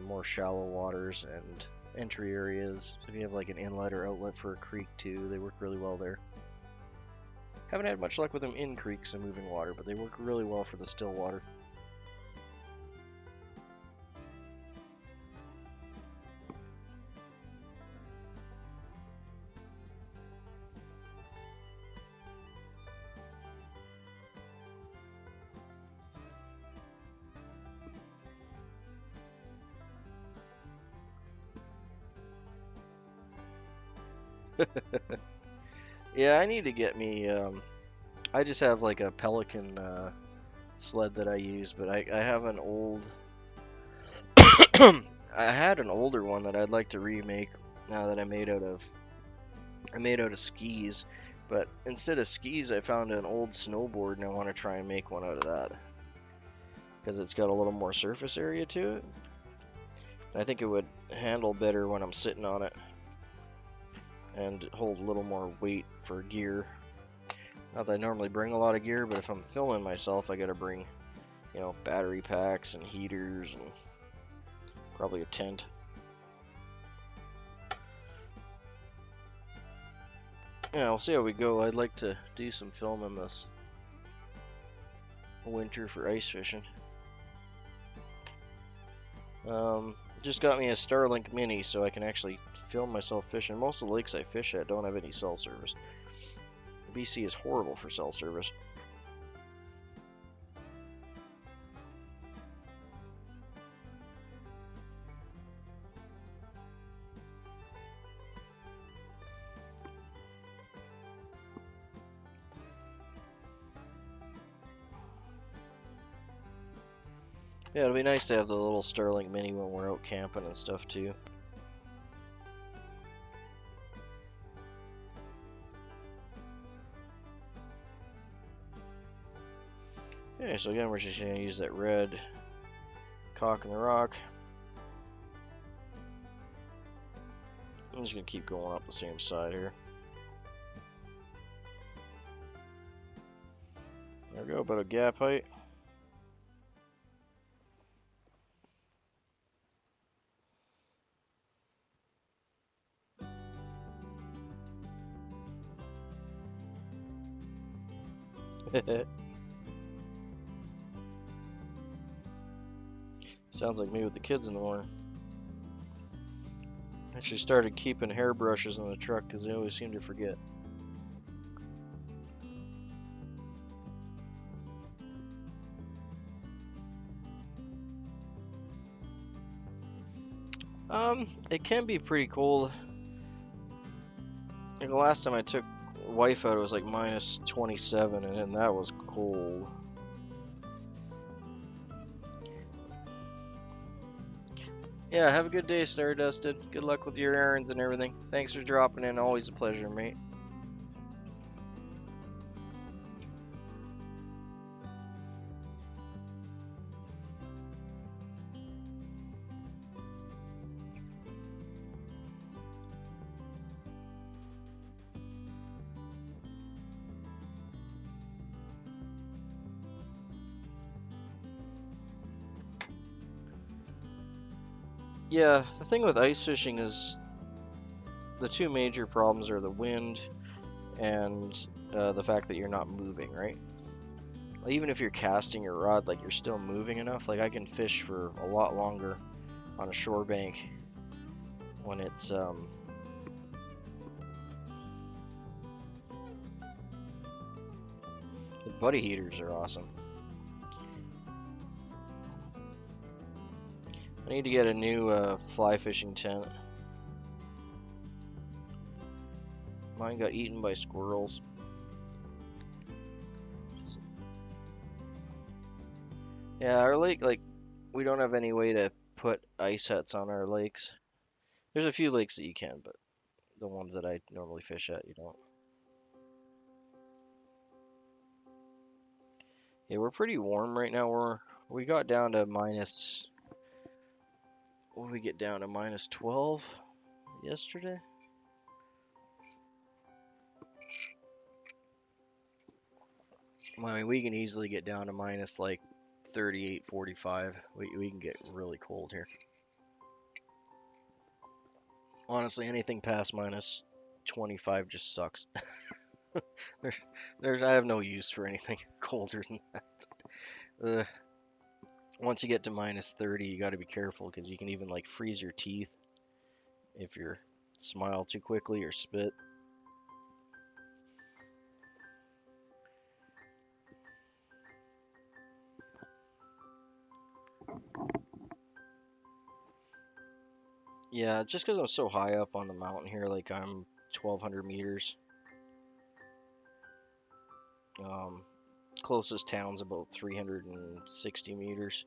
more shallow waters and entry areas. If you have like an inlet or outlet for a creek too, they work really well there. Haven't had much luck with them in creeks and moving water, but they work really well for the still water. Yeah, I need to get me. I just have like a Pelican sled that I use, but I have an old. I had an older one that I'd like to remake now that I made out of skis, but instead of skis, I found an old snowboard and I want to try and make one out of that. because it's got a little more surface area to it. I think it would handle better when I'm sitting on it and hold a little more weight for gear. Not that I normally bring a lot of gear, but if I'm filming myself, I gotta bring, you know, battery packs and heaters and probably a tent. Yeah, we'll see how we go. I'd like to do some filming this winter for ice fishing. Just got me a Starlink Mini so I can actually film myself fishing. Most of the lakes I fish at don't have any cell service. BC is horrible for cell service. Yeah, it'll be nice to have the little Starlink Mini when we're out camping and stuff too. Okay, so again, we're just going to use that red cock in the rock. I'm just going to keep going up the same side here. There we go, about a gap height. Sounds like me with the kids in the morning. Actually started keeping hairbrushes in the truck because they always seem to forget. It can be pretty cold. Like the last time I took wife out, it was like minus 27, and then that was cold. Yeah, have a good day, Stardusted. Good luck with your errands and everything. Thanks for dropping in. Always a pleasure, mate. Yeah, the thing with ice fishing is the two major problems are the wind and the fact that you're not moving, right? Even if you're casting your rod, like you're still moving enough. Like I can fish for a lot longer on a shore bank when it's the buddy heaters are awesome. I need to get a new fly fishing tent. Mine got eaten by squirrels. Yeah, our lake, like, we don't have any way to put ice huts on our lakes. There's a few lakes that you can, but the ones that I normally fish at, you don't. Yeah, we're pretty warm right now. We got down to minus. What did we get down to? Minus 12 yesterday? I mean, we can easily get down to minus like 38, 45. We can get really cold here. Honestly, anything past minus 25 just sucks. I have no use for anything colder than that. Once you get to minus 30, you got to be careful because you can even like freeze your teeth if you smile too quickly or spit. Yeah, just because I'm so high up on the mountain here, like I'm 1,200 meters. Closest town's about 360 meters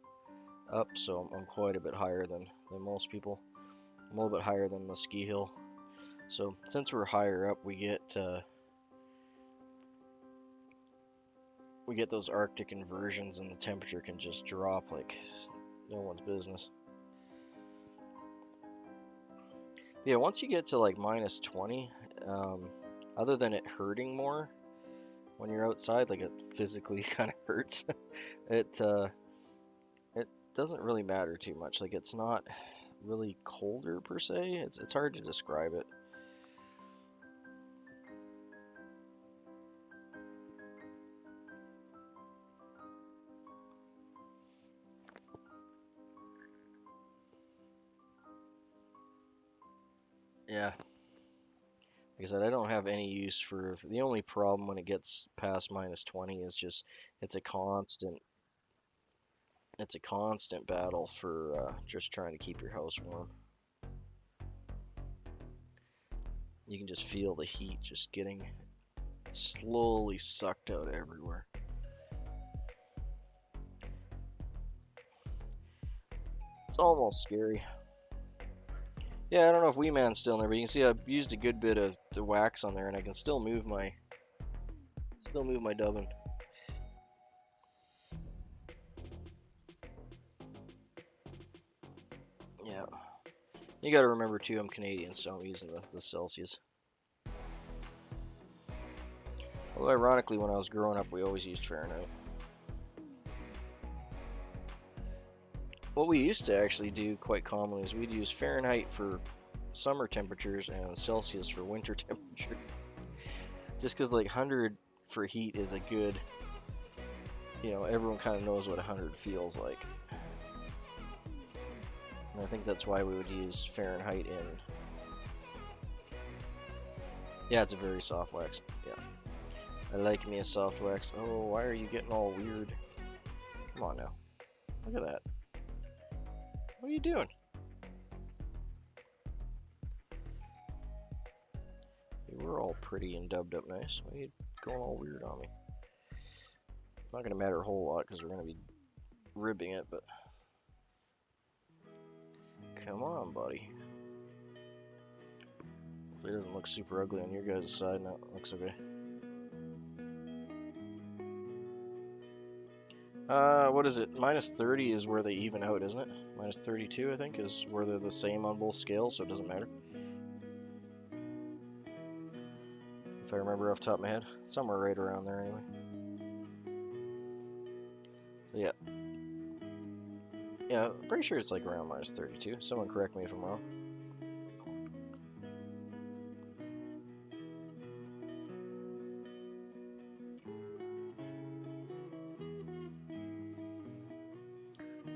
up, so I'm quite a bit higher than most people. I'm a little bit higher than the ski hill. So since we're higher up, we we get those Arctic inversions and the temperature can just drop like no one's business. Yeah, once you get to like minus 20, other than it hurting more when you're outside, like it physically kind of hurts, it doesn't really matter too much. Like it's not really colder per se. It's hard to describe it. Yeah. Like I said, I don't have any use for the only problem when it gets past minus 20 is just it's a constant it's a constant battle for just trying to keep your house warm. You can just feel the heat just getting slowly sucked out everywhere. It's almost scary. Yeah, I don't know if Wee Man's still in there, but you can see I've used a good bit of the wax on there, and I can still move my dubbin. Yeah, you got to remember too, I'm Canadian, so I'm using the Celsius. Well, ironically, when I was growing up, we always used Fahrenheit. What we used to actually do quite commonly is we'd use Fahrenheit for summer temperatures and Celsius for winter temperature. Just because like 100 for heat is a good, everyone kind of knows what 100 feels like. And I think that's why we would use Fahrenheit in. Yeah, it's a very soft wax. Yeah. I like me a soft wax. Oh, why are you getting all weird? Come on now. Look at that. What are you doing? We're all pretty and dubbed up nice. Why are you going all weird on me? It's not going to matter a whole lot because we're going to be ribbing it, but... Come on, buddy. It doesn't look super ugly on your guys' side. No, it looks okay. What is it? Minus 30 is where they even out, isn't it? Minus 32, I think, is where they're the same on both scales, so it doesn't matter. If I remember off the top of my head. Somewhere right around there, anyway. So, yeah. Yeah, I'm pretty sure it's like around minus 32. Someone correct me if I'm wrong.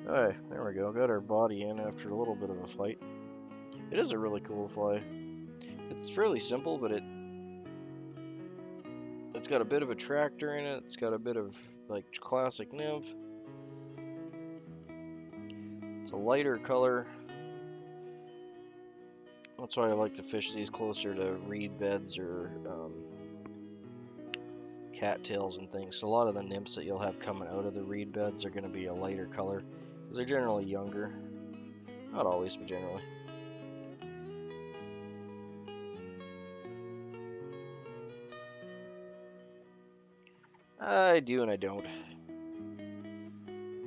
Alright, there we go. Got our body in after a little bit of a fight. It is a really cool fly. It's fairly simple, but it's got a bit of a tractor in it. It's got a bit of like classic nymph. It's a lighter color. That's why I like to fish these closer to reed beds or cattails and things. So a lot of the nymphs that you'll have coming out of the reed beds are going to be a lighter color. They're generally younger. Not always, but generally. I do and I don't.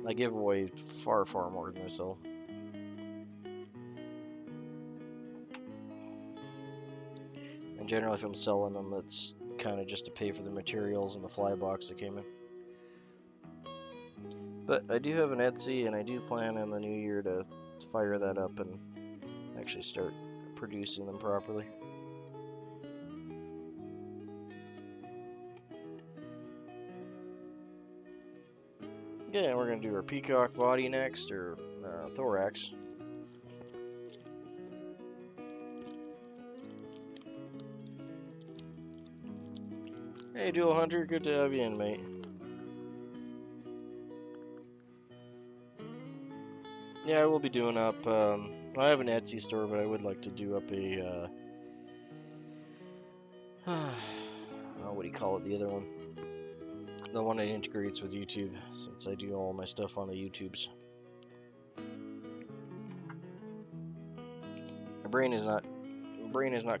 I give away far, far more than I sell. And generally if I'm selling them, it's kind of just to pay for the materials and the fly box that came in. But I do have an Etsy, and I do plan in the new year to fire that up and actually start producing them properly. Okay, we're going to do our peacock body next, or thorax. Hey, Dual Hunter, good to have you in, mate. Yeah, I will be doing up, I have an Etsy store, but I would like to do up a, what do you call it, the other one? The one that integrates with YouTube, since I do all my stuff on the YouTubes. My brain is not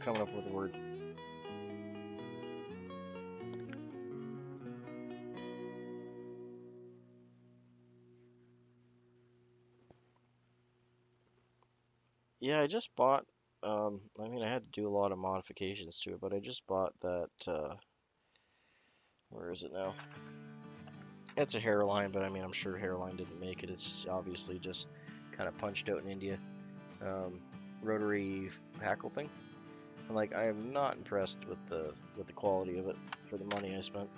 coming up with a word. Yeah, I just bought. I mean, I had to do a lot of modifications to it, but I just bought that. Where is it now? It's a hairline, but I mean, I'm sure hairline didn't make it. It's obviously just kind of punched out in India. Um, Rotary hackle thing. And like, I am not impressed with the quality of it for the money I spent.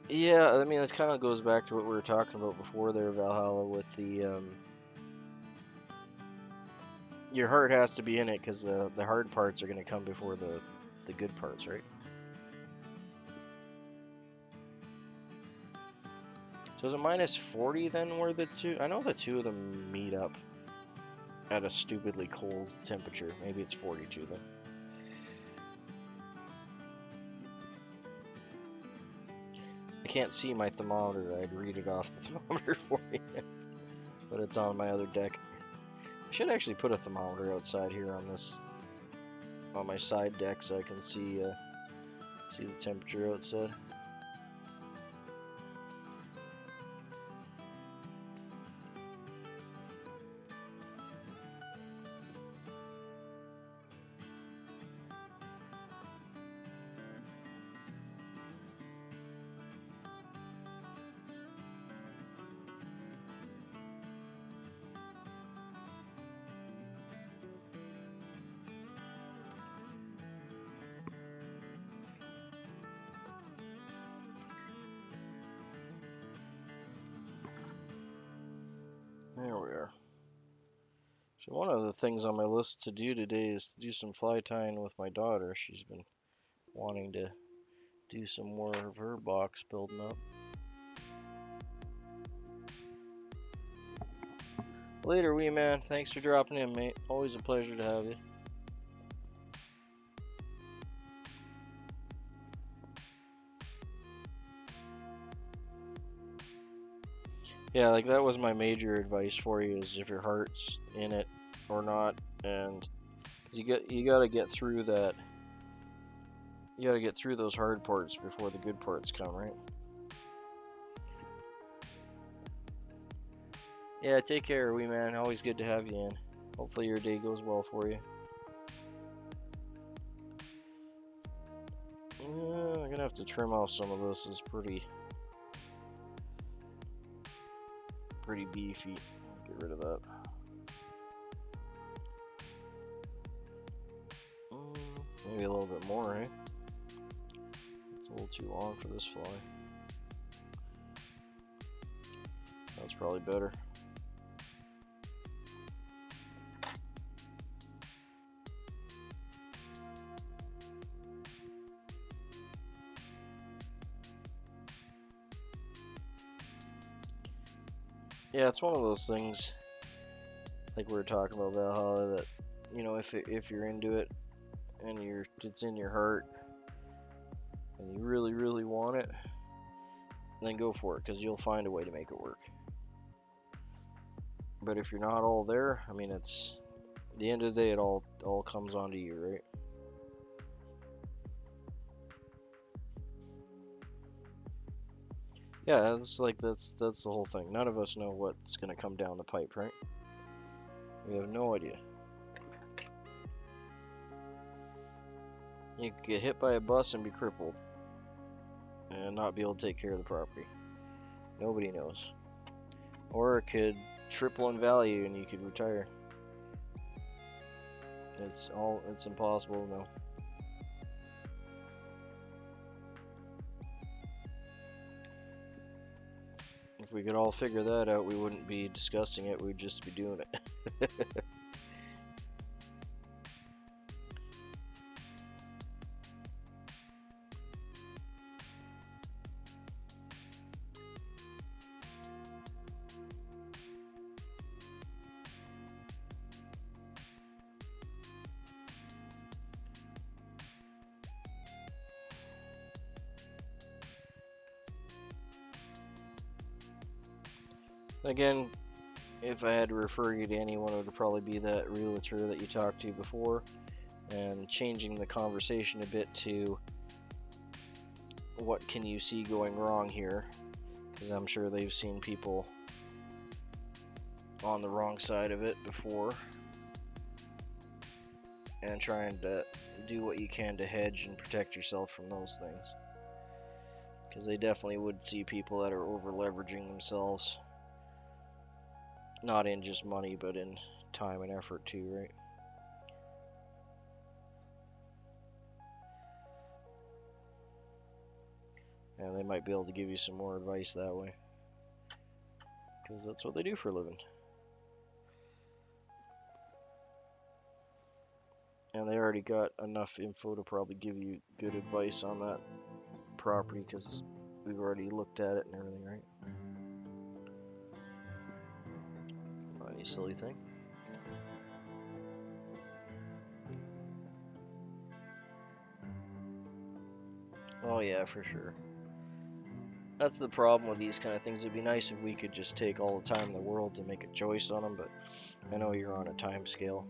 Yeah, I mean, this kind of goes back to what we were talking about before there, Valhalla, with the your heart has to be in it because the hard parts are going to come before the good parts, right? So is it minus 40 then where the two? I know the two of them meet up at a stupidly cold temperature. Maybe it's 42 then. I can't see my thermometer. I'd read it off the thermometer for you, but it's on my other deck. I should actually put a thermometer outside here on my side deck so I can see the temperature outside. There we are. So one of the things on my list to do today is to do some fly tying with my daughter. She's been wanting to do some more of her box building up. Later, wee man. Thanks for dropping in, mate. Always a pleasure to have you. Yeah, like that was my major advice for you is if your heart's in it or not, and you gotta get through that. You gotta get through those hard parts before the good parts come, right? Yeah, take care, wee man. Always good to have you in. Hopefully your day goes well for you. I'm gonna have to trim off some of this. It's pretty beefy. Get rid of that. Maybe a little bit more, eh? It's a little too long for this fly. That's probably better. Yeah, it's one of those things, like we were talking about Valhalla, that if you're into it and it's in your heart and you really really want it, then go for it because you'll find a way to make it work. But if you're not all there, I mean, it's at the end of the day, it all comes onto you, right? Yeah, that's the whole thing. None of us know what's gonna come down the pipe, right? We have no idea. You could get hit by a bus and be crippled and not be able to take care of the property. Nobody knows. Or it could triple in value and you could retire. It's impossible to know. If we could all figure that out, we wouldn't be discussing it, we'd just be doing it. Again, if I had to refer you to anyone, it would probably be that realtor that you talked to before, and changing the conversation a bit to, what can you see going wrong here, because I'm sure they've seen people on the wrong side of it before, and trying to do what you can to hedge and protect yourself from those things, because they definitely would see people that are over leveraging themselves, not in just money but in time and effort too, right? And they might be able to give you some more advice that way, because that's what they do for a living. And they already got enough info to probably give you good advice on that property, because we've already looked at it and everything, right? Not any silly thing. Oh yeah, for sure. That's the problem with these kind of things. It'd be nice if we could just take all the time in the world to make a choice on them, but I know you're on a time scale.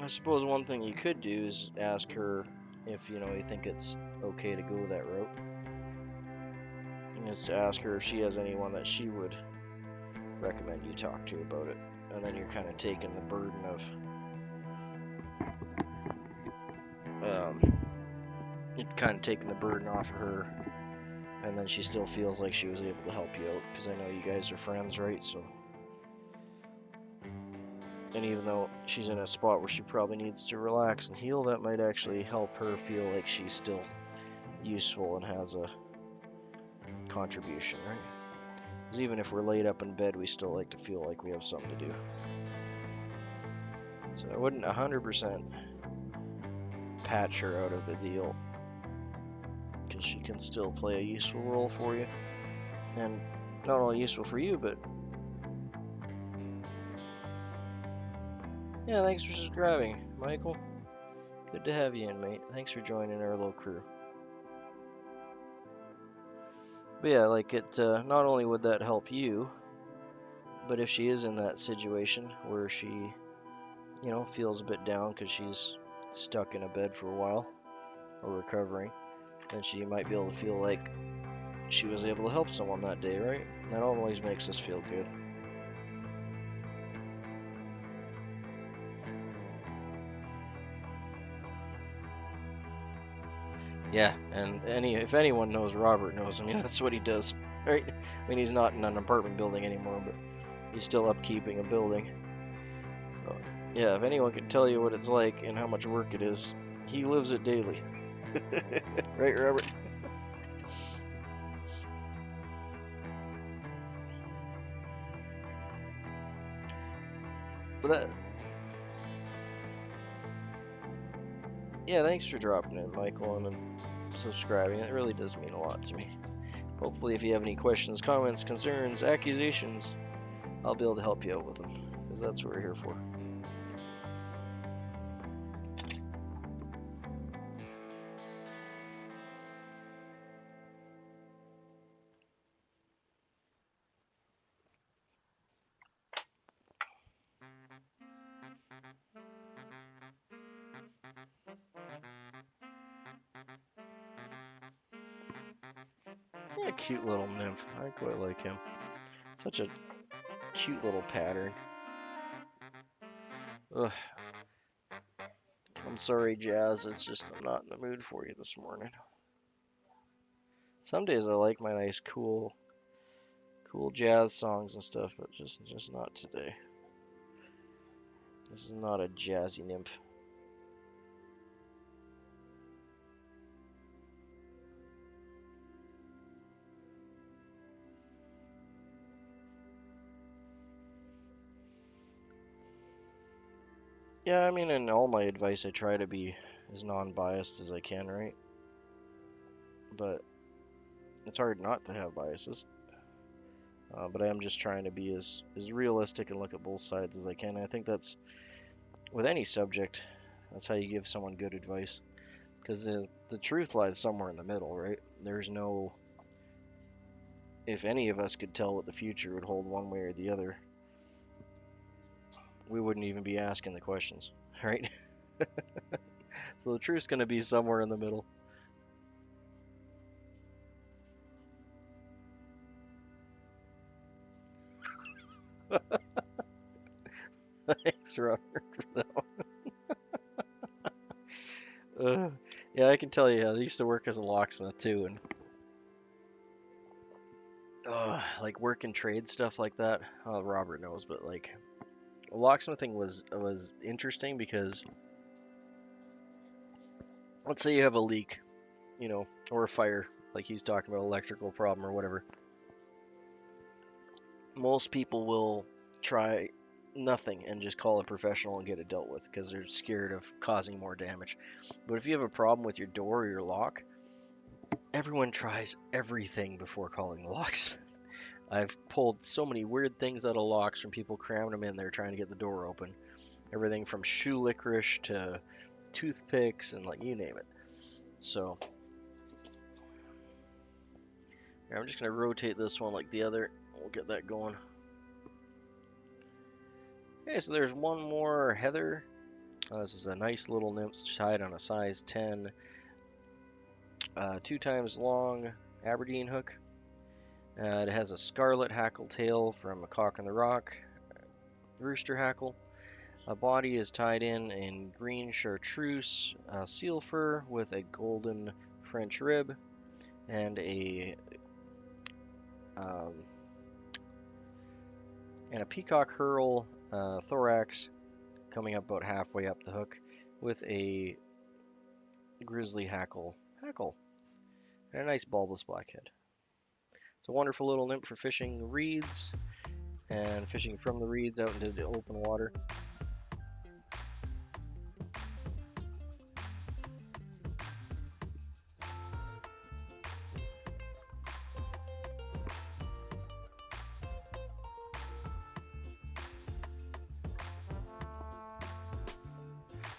I suppose one thing you could do is ask her if, you think it's okay to go that route. And just ask her if she has anyone that she would recommend you talk to about it. And then you're kind of taking the burden of you're kind of taking the burden off of her, and then she still feels like she was able to help you out, because I know you guys are friends, right? So, and even though she's in a spot where she probably needs to relax and heal, that might actually help her feel like she's still useful and has a contribution, right? Because even if we're laid up in bed, we still like to feel like we have something to do. So I wouldn't 100% patch her out of the deal, because she can still play a useful role for you, and not only useful for you, but yeah, thanks for subscribing, Michael. Good to have you in, mate. Thanks for joining our little crew. But yeah, like not only would that help you, but if she is in that situation where she, feels a bit down because she's stuck in a bed for a while or recovering, then she might be able to feel like she was able to help someone that day, right? That always makes us feel good. Yeah, and if anyone knows, Robert knows. I mean, that's what he does, right? I mean, he's not in an apartment building anymore, but he's still upkeeping a building. So, yeah, if anyone can tell you what it's like and how much work it is, he lives it daily. Right, Robert? But yeah, thanks for dropping in, Michael, and subscribing. It really does mean a lot to me. Hopefully, if you have any questions, comments, concerns, accusations, I'll be able to help you out with them, because that's what we're here for. Yeah, cute little nymph. I quite like him. Such a cute little pattern. Ugh. I'm sorry, Jazz. It's just I'm not in the mood for you this morning. Some days I like my nice, cool jazz songs and stuff, but just not today. This is not a jazzy nymph. Yeah, I mean, in all my advice, I try to be as non-biased as I can, right? But it's hard not to have biases. But I am just trying to be as realistic and look at both sides as I can. And I think that's, with any subject, that's how you give someone good advice. Because the truth lies somewhere in the middle, right? There's no, if any of us could tell what the future would hold one way or the other, we wouldn't even be asking the questions, right? So the truth's going to be somewhere in the middle. Thanks, Robert, for that one. Yeah, I can tell you, I used to work as a locksmith too, and like work and trade stuff like that. Robert knows, but like locksmithing was interesting because let's say you have a leak, or a fire, like he's talking about electrical problem or whatever. Most people will try nothing and just call a professional and get it dealt with because they're scared of causing more damage. But if you have a problem with your door or your lock, everyone tries everything before calling the locksmith. I've pulled so many weird things out of locks from people cramming them in there trying to get the door open. Everything from shoe licorice to toothpicks and like you name it. So I'm just going to rotate this one like the other. We'll get that going. Okay, so there's one more heather. This is a nice little nymph tied on a size 10, 2 times long Aberdeen hook. It has a scarlet hackle tail from a cock in the rock, rooster hackle. A body is tied in green chartreuse seal fur with a golden French rib and a peacock herl thorax coming up about halfway up the hook with a grizzly hackle and a nice bulbous blackhead. It's a wonderful little nymph for fishing reeds and fishing from the reeds out into the open water.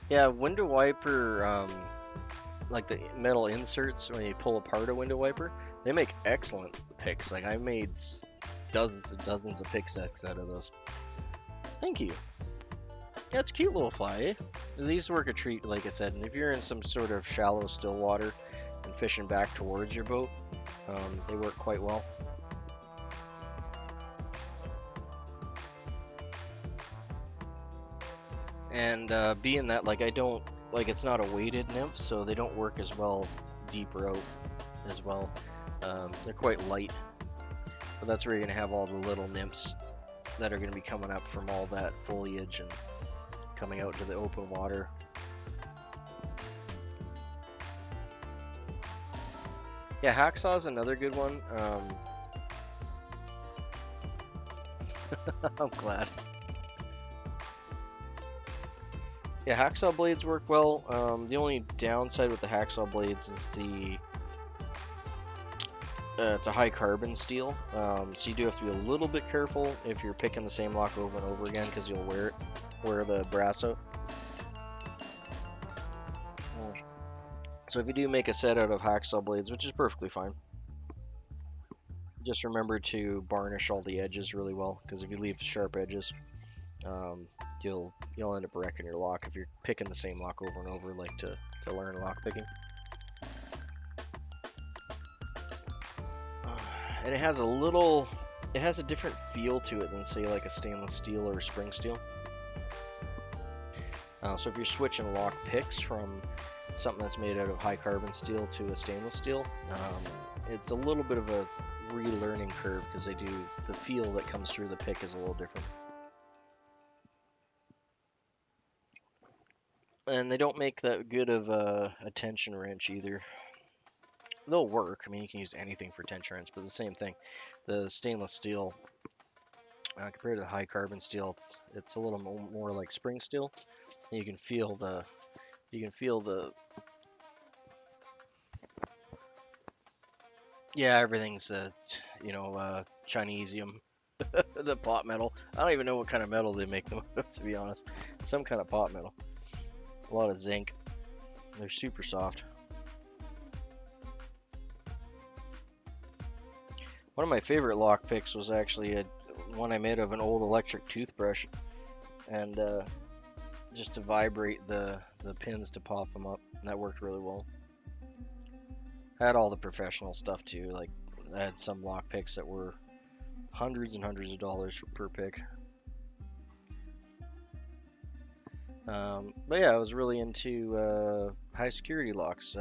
Yeah, window wiper, like the metal inserts when you pull apart a window wiper, they make excellent picks. Like I made dozens and dozens of pick sets out of those. Thank you. Yeah, it's a cute little fly, eh? These work a treat, like I said, and if you're in some sort of shallow, still water and fishing back towards your boat, they work quite well. And being that, like, it's not a weighted nymph, so they don't work as well deeper out as well. They're quite light, but that's where you're going to have all the little nymphs that are going to be coming up from all that foliage and coming out to the open water. Yeah, hacksaw is another good one. I'm glad. Yeah, hacksaw blades work well. The only downside with the hacksaw blades is it's a high carbon steel, so you do have to be a little bit careful if you're picking the same lock over and over again because you'll wear the brass out. So if you do make a set out of hacksaw blades, which is perfectly fine, just remember to varnish all the edges really well because if you leave sharp edges, you'll end up wrecking your lock if you're picking the same lock over and over, like to learn lock picking. And it has a different feel to it than say like a stainless steel or a spring steel. So if you're switching lock picks from something that's made out of high carbon steel to a stainless steel, it's a little bit of a relearning curve because the feel that comes through the pick is a little different. And they don't make that good of a tension wrench either. They'll work. I mean, you can use anything for tension wrench, but the same thing. The stainless steel, compared to the high carbon steel, it's a little more like spring steel. And you can feel the yeah, everything's Chinesium, the pot metal. I don't even know what kind of metal they make them of, to be honest. Some kind of pot metal. A lot of zinc. They're super soft. One of my favorite lock picks was actually one I made of an old electric toothbrush. and just to vibrate the pins to pop them up, and that worked really well. I had all the professional stuff too, like I had some lock picks that were hundreds and hundreds of dollars per pick. But yeah, I was really into high security locks.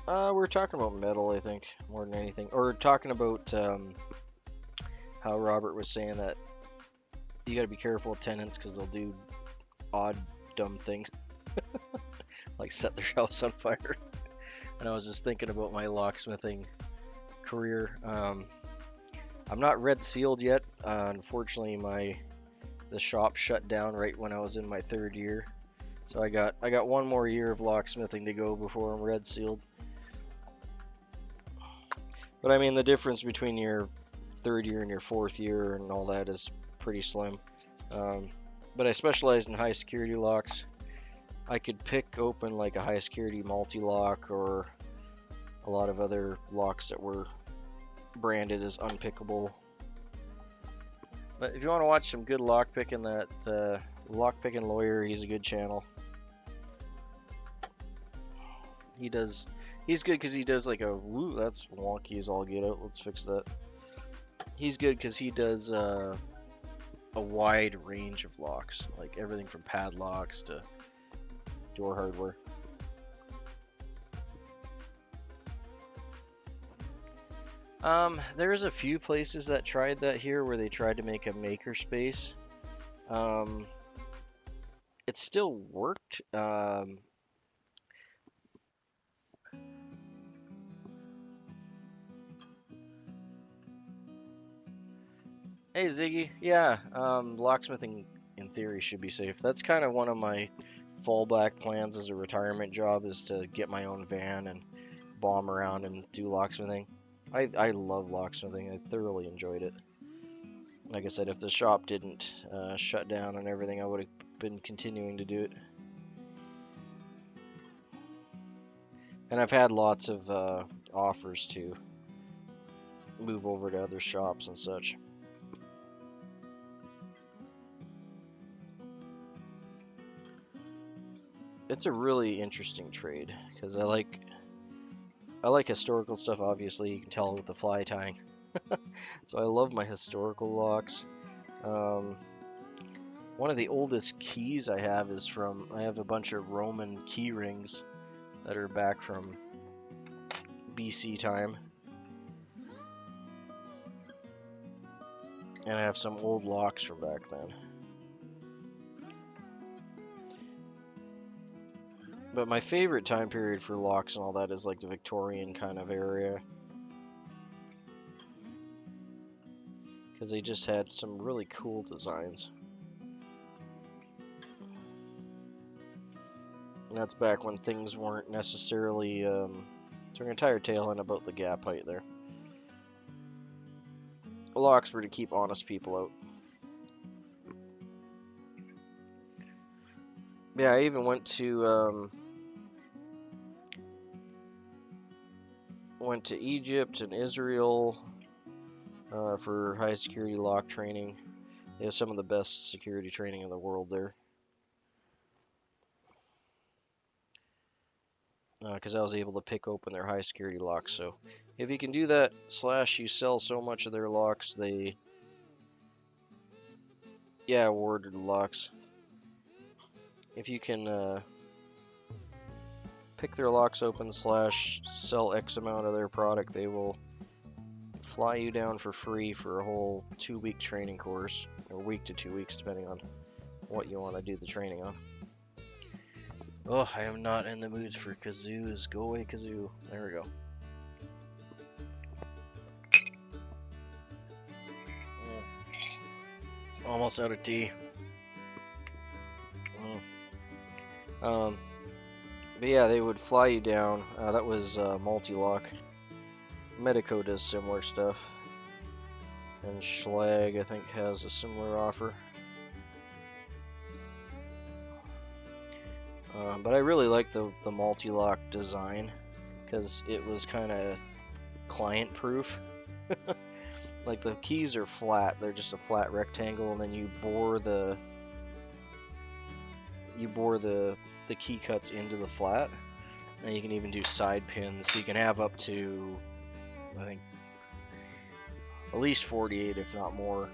We're talking about metal, I think, more than anything. Or talking about how Robert was saying that you gotta be careful with tenants because they'll do odd, dumb things, like set their house on fire. And I was just thinking about my locksmithing career. I'm not red sealed yet. Unfortunately, the shop shut down right when I was in my 3rd year, so I got 1 more year of locksmithing to go before I'm red sealed. But I mean, the difference between your 3rd year and your 4th year and all that is pretty slim. But I specialized in high security locks. I could pick open like a high security multi-lock or a lot of other locks that were branded as unpickable. But if you want to watch some good lock picking, that lock picking lawyer, he's a good channel. He's good because he does like a woo, that's wonky as all get out. Let's fix that. He's good because he does a wide range of locks, like everything from padlocks to door hardware. There's a few places that tried that here where they tried to make a maker space. It still worked. Hey Ziggy, yeah, locksmithing in theory should be safe. That's kind of one of my fallback plans as a retirement job, is to get my own van and bomb around and do locksmithing. I love locksmithing. I thoroughly enjoyed it. Like I said, if the shop didn't shut down and everything, I would have been continuing to do it. And I've had lots of offers to move over to other shops and such. It's a really interesting trade because I like historical stuff. Obviously, you can tell with the fly tying. So I love my historical locks. One of the oldest keys I have is I have a bunch of Roman key rings that are back from BC time. And I have some old locks from back then. But my favorite time period for locks and all that is like the Victorian kind of area. Because they just had some really cool designs. And that's back when things weren't necessarily, turn your entire tail end about the gap height there. The locks were to keep honest people out. Yeah, I even went to Egypt and Israel for high security lock training. They have some of the best security training in the world there. Because I was able to pick open their high security locks. So if you can do that, / you sell so much of their locks, they, yeah, awarded locks. If you can pick their locks open / sell X amount of their product, they will fly you down for free for a whole 2-week training course, or week to 2 weeks depending on what you want to do the training on. Oh, I am not in the mood for kazoos. Go away, kazoo. There we go. Almost out of tea. But yeah, they would fly you down. That was multi-lock. Medico does similar stuff. And Schlag, I think, has a similar offer. But I really like the multi-lock design because it was kind of client-proof. like the keys are flat. They're just a flat rectangle, and then you bore the key cuts into the flat. And you can even do side pins, so you can have up to, I think, at least 48, if not more,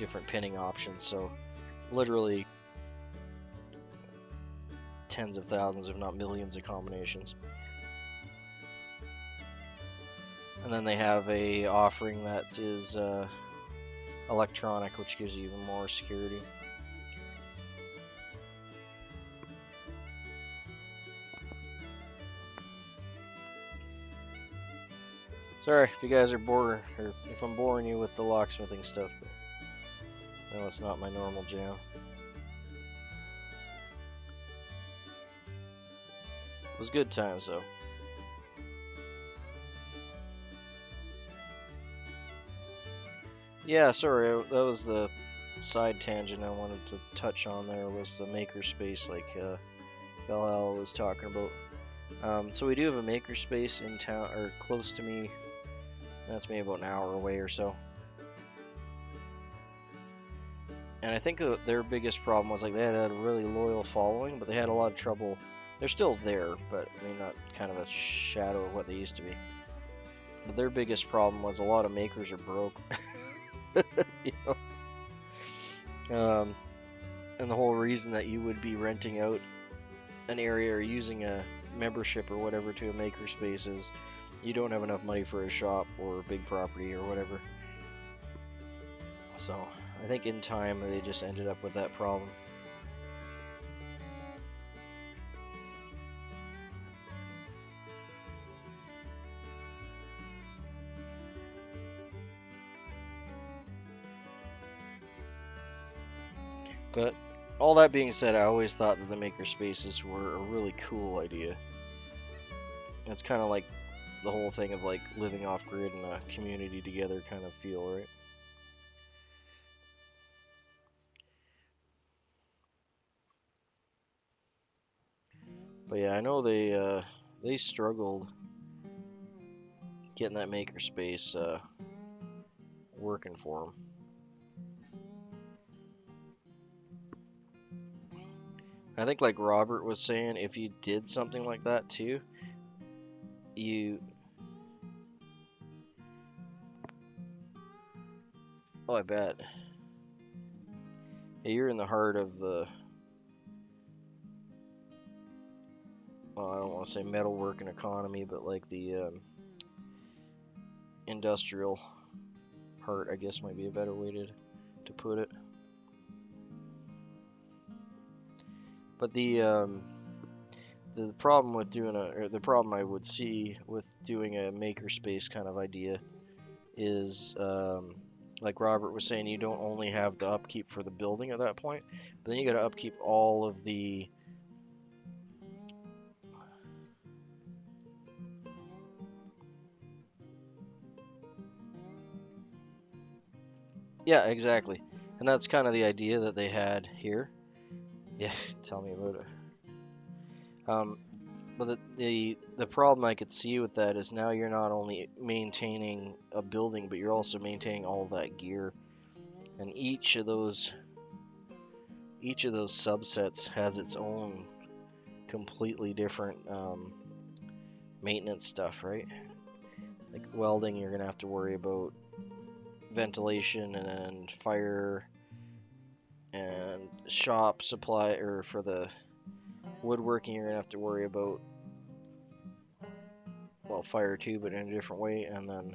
different pinning options. So literally tens of thousands, if not millions, of combinations. And then they have a offering that is electronic, which gives you even more security. Sorry if you guys are bored, or if I'm boring you with the locksmithing stuff, but no, it's not my normal jam. It was good times though. Yeah, sorry, that was the side tangent I wanted to touch on there, was the makerspace, like Valhalla was talking about. So we do have a makerspace in town, or close to me. That's maybe about an hour away or so. And I think their biggest problem was, like, they had a really loyal following, but they had a lot of trouble. They're still there, but I mean, not kind of a shadow of what they used to be. But their biggest problem was a lot of makers are broke. You know? And the whole reason that you would be renting out an area or using a membership or whatever to a makerspace is you don't have enough money for a shop or a big property or whatever. So I think in time they just ended up with that problem. But all that being said, I always thought that the makerspaces were a really cool idea. It's kind of like the whole thing of like living off grid and a community together kind of feel, right? But yeah, I know they struggled getting that makerspace working for them. I think, like Robert was saying, if you did something like that too, oh, I bet. Yeah, you're in the heart of the, well, I don't want to say metalworking economy, but like the industrial heart, I guess, might be a better way to put it. But the problem with doing the problem I would see with doing a makerspace kind of idea is, like Robert was saying, you don't only have the upkeep for the building at that point, but then you got to upkeep all of the yeah, exactly. And that's kind of the idea that they had here. Yeah, tell me about it. But the problem I could see with that is now you're not only maintaining a building, but you're also maintaining all that gear, and each of those subsets has its own completely different maintenance stuff, right? Like welding, you're gonna have to worry about ventilation and fire, and shop supply, or for the woodworking, you're gonna have to worry about, well, fire too, but in a different way, and then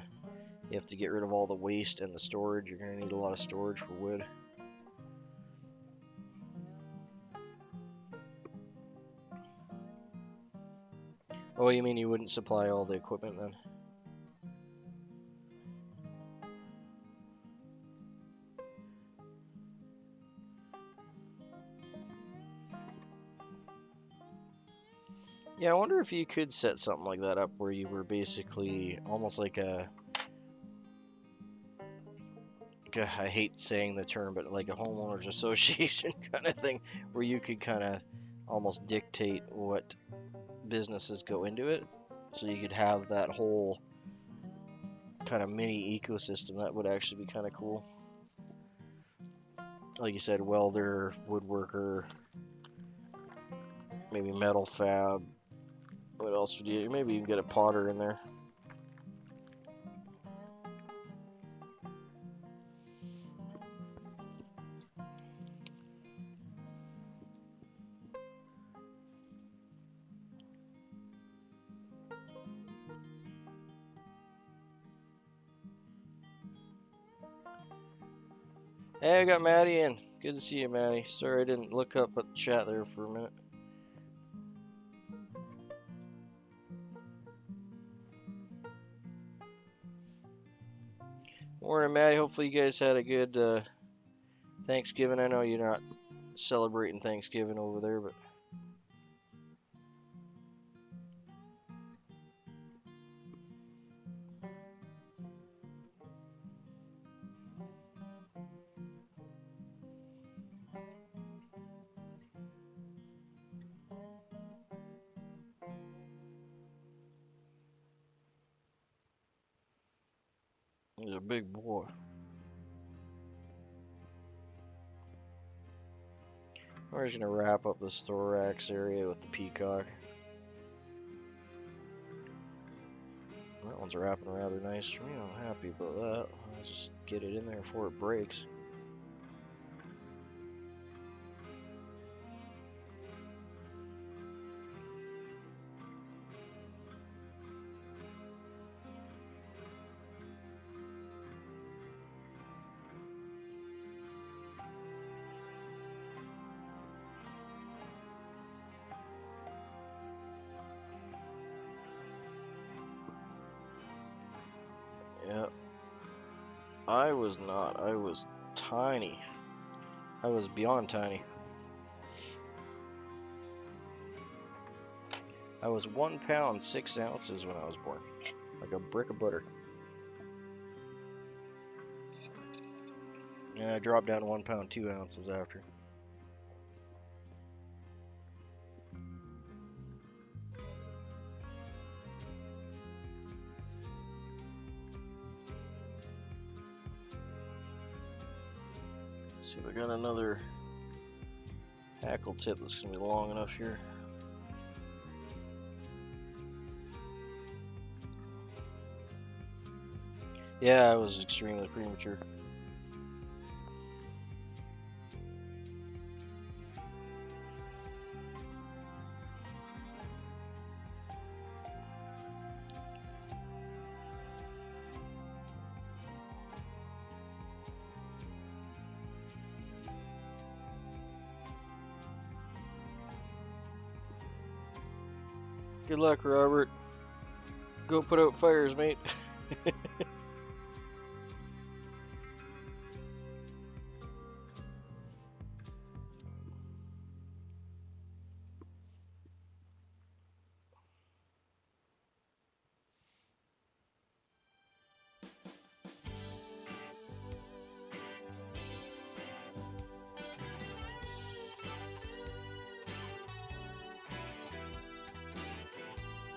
you have to get rid of all the waste and the storage. You're gonna need a lot of storage for wood. Oh, you mean you wouldn't supply all the equipment then? Yeah, I wonder if you could set something like that up where you were basically almost like I hate saying the term, but like a homeowners association kind of thing, where you could kind of almost dictate what businesses go into it. So you could have that whole kind of mini ecosystem, that would actually be kind of cool. Like you said, welder, woodworker, maybe metal fab. What else would you? Maybe you can get a potter in there. Hey, I got Maddie in. Good to see you, Maddie. Sorry I didn't look up at the chat there for a minute. Morning, Maddie. Hopefully you guys had a good Thanksgiving. I know you're not celebrating Thanksgiving over there, but he's a big boy. We're just gonna wrap up this thorax area with the peacock. That one's wrapping rather nice for me. I'm happy about that. I'll just get it in there before it breaks. Yep. I was not. I was tiny. I was beyond tiny. I was 1 pound 6 ounces when I was born. Like a brick of butter. And I dropped down 1 pound 2 ounces after. Let's see if I got another hackle tip that's gonna be long enough here. Yeah, I was extremely premature. Good luck, Robert. Go put out fires, mate.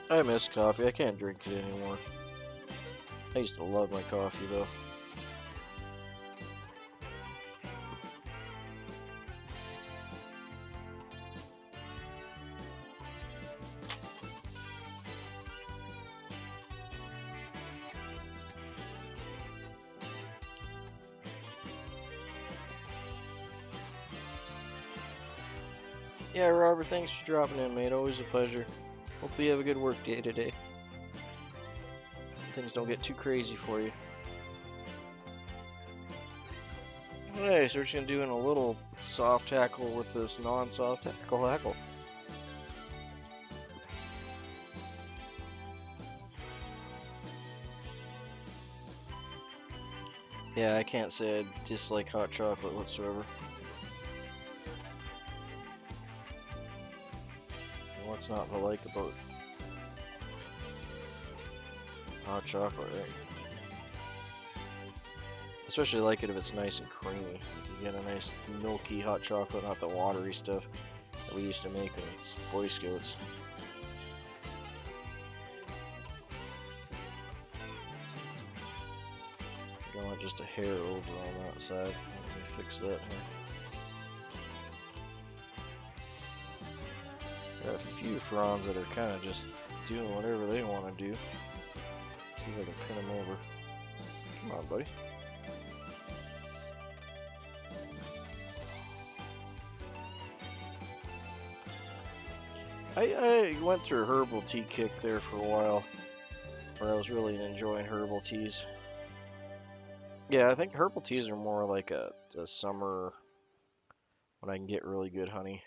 I miss coffee. I can't drink it anymore. I used to love my coffee, though. Yeah, Robert, thanks for dropping in, mate. Always a pleasure. Hopefully you have a good work day today. Things don't get too crazy for you. Alright, so we're just gonna do a little soft tackle with this non-soft tackle. Yeah, I can't say I dislike hot chocolate whatsoever. And what's not to like about hot chocolate, right? Especially like it if it's nice and creamy. You get a nice milky hot chocolate, not the watery stuff that we used to make when it's Boy Scouts. want just a hair over on that side. Let me fix that here. Got a few fronds that are kind of just doing whatever they want to do. See if I can pin them over. Come on, buddy. I went through a herbal tea kick there for a while, where I was really enjoying herbal teas. Yeah, I think herbal teas are more like a summer, when I can get really good honey.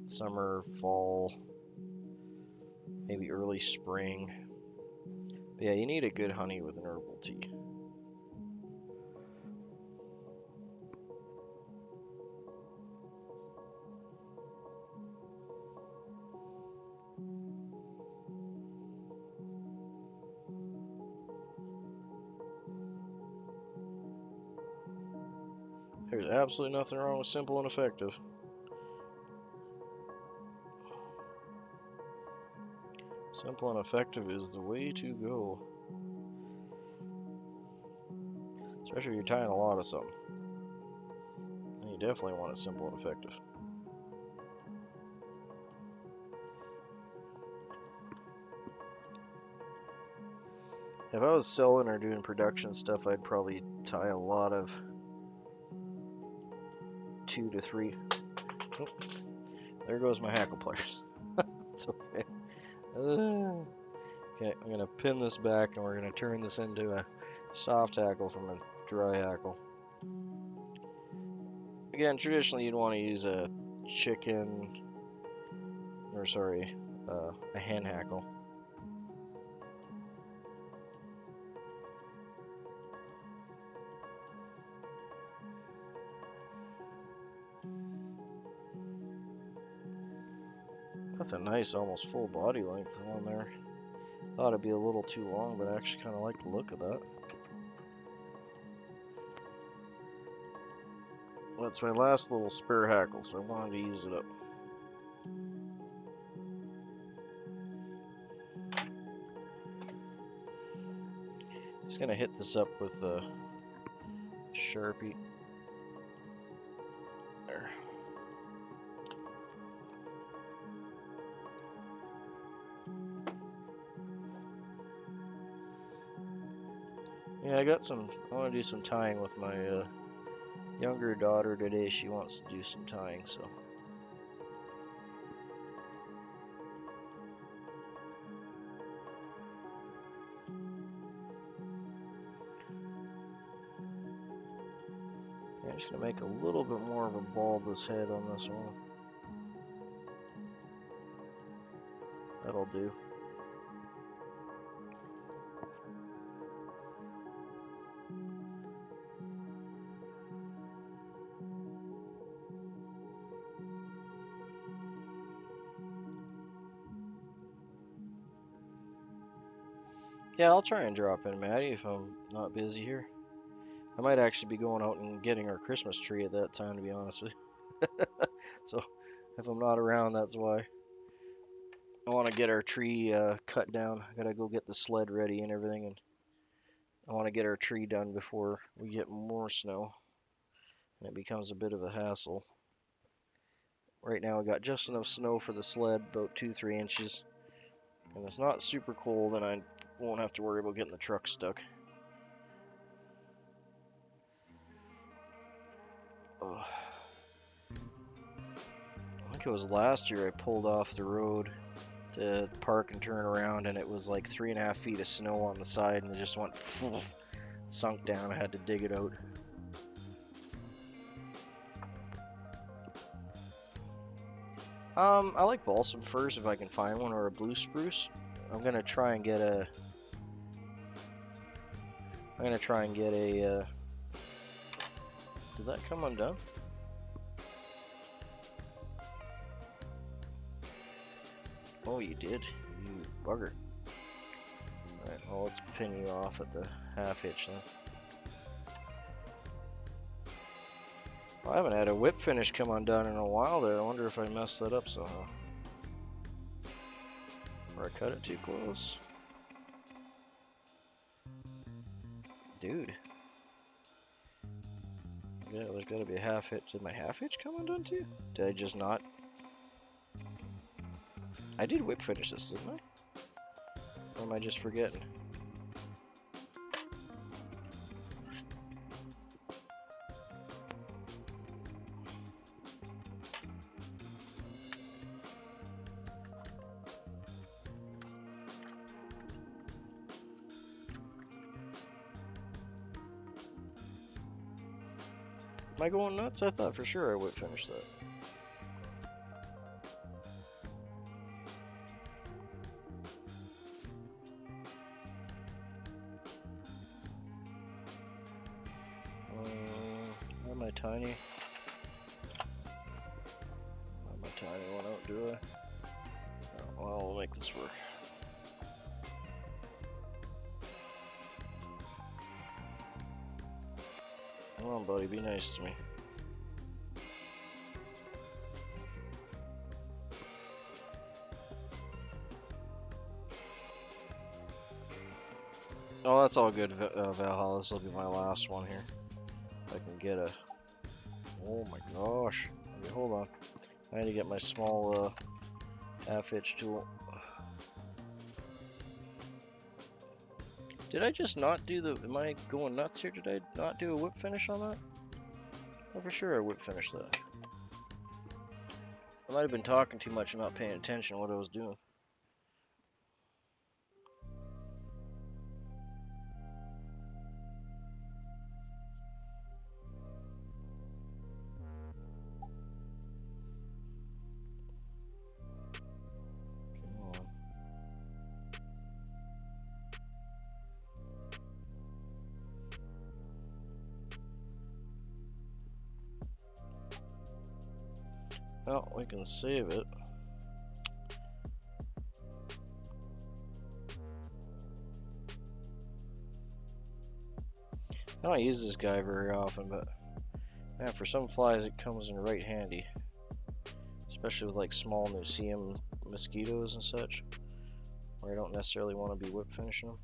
Summer, fall, maybe early spring. But yeah, you need a good honey with an herbal tea. There's absolutely nothing wrong with simple and effective. Simple and effective is the way to go. Especially if you're tying a lot of something. And you definitely want it simple and effective. If I was selling or doing production stuff, I'd probably tie a lot of 2 to 3. Oh, there goes my hackle pliers. It's okay. Okay, I'm gonna pin this back and we're gonna turn this into a soft hackle from a dry hackle. Again, traditionally you'd want to use a chicken, or sorry, a hen hackle. That's a nice, almost full body length on there. Thought it'd be a little too long, but I actually kind of like the look of that. That's my last little spare hackle, so I wanted to use it up. Just gonna hit this up with a Sharpie. There. Yeah, I want to do some tying with my younger daughter today. She wants to do some tying, so. Yeah, I'm just gonna make a little bit more of a bulbous head on this one. That'll do. Yeah, I'll try and drop in, Maddie, if I'm not busy here. I might actually be going out and getting our Christmas tree at that time, to be honest with you. So, if I'm not around, that's why. I want to get our tree cut down. I gotta go get the sled ready and everything, and I want to get our tree done before we get more snow, and it becomes a bit of a hassle. Right now, we got just enough snow for the sled, about 2-3 inches, and it's not super cold, and I won't have to worry about getting the truck stuck. Oh. I think it was last year I pulled off the road to park and turn around, and it was like 3.5 feet of snow on the side, and it just went sunk down. I had to dig it out. I like balsam firs if I can find one, or a blue spruce. I'm gonna try and get a. Did that come undone? Oh, you did, you bugger. Alright, well, let's pin you off at the half hitch then. Well, I haven't had a whip finish come undone in a while there. I wonder if I messed that up somehow. Or I cut it too close. Dude. Yeah, there's gotta be a half hitch. Did my half hitch come undone too? Did I just not? I did whip finish this, didn't I? Or am I just forgetting? Am I going nuts? I thought for sure I would finish that. Am I tiny? Am I tiny one out, do I? Oh, well, we'll make this work. Come on, buddy, be nice to me. Oh, that's all good, Valhalla. This will be my last one here. If I can get a... Oh my gosh. Okay, hold on. I need to get my small half hitch tool. Did I just not do the... Am I going nuts here? Did I not do a whip finish on that? Oh, for sure I whip finished that. I might have been talking too much and not paying attention to what I was doing. Well, we can save it. I don't use this guy very often, but man, for some flies it comes in right handy. Especially with like small Nuseum mosquitoes and such, where I don't necessarily want to be whip finishing them.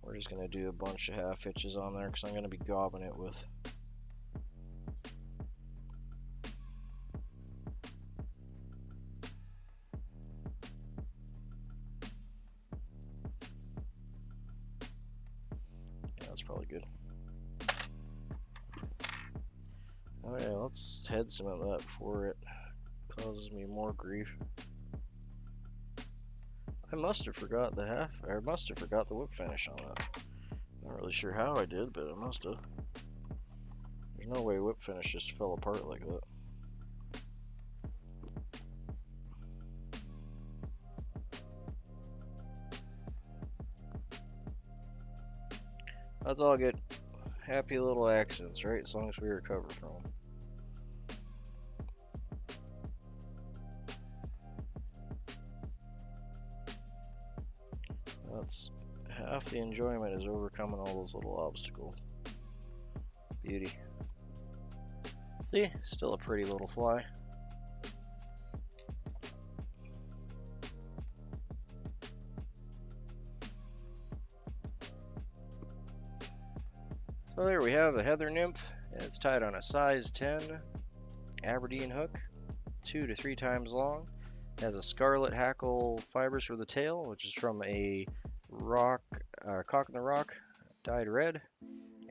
We're just going to do a bunch of half hitches on there because I'm going to be gobbing it with. Probably good. Oh yeah, let's head cement that before it causes me more grief. I must have forgot the half, or must have forgot the whip finish on that. Not really sure how I did, but I must have. There's no way whip finish just fell apart like that. That's all good. Happy little accidents, right? As long as we recover from them. That's half the enjoyment, is overcoming all those little obstacles. Beauty. See? Still a pretty little fly. So there we have the heather nymph. It's tied on a size 10 Aberdeen hook, 2 to 3 times long. It has a scarlet hackle fibers for the tail, which is from a rock, cock in the rock, dyed red.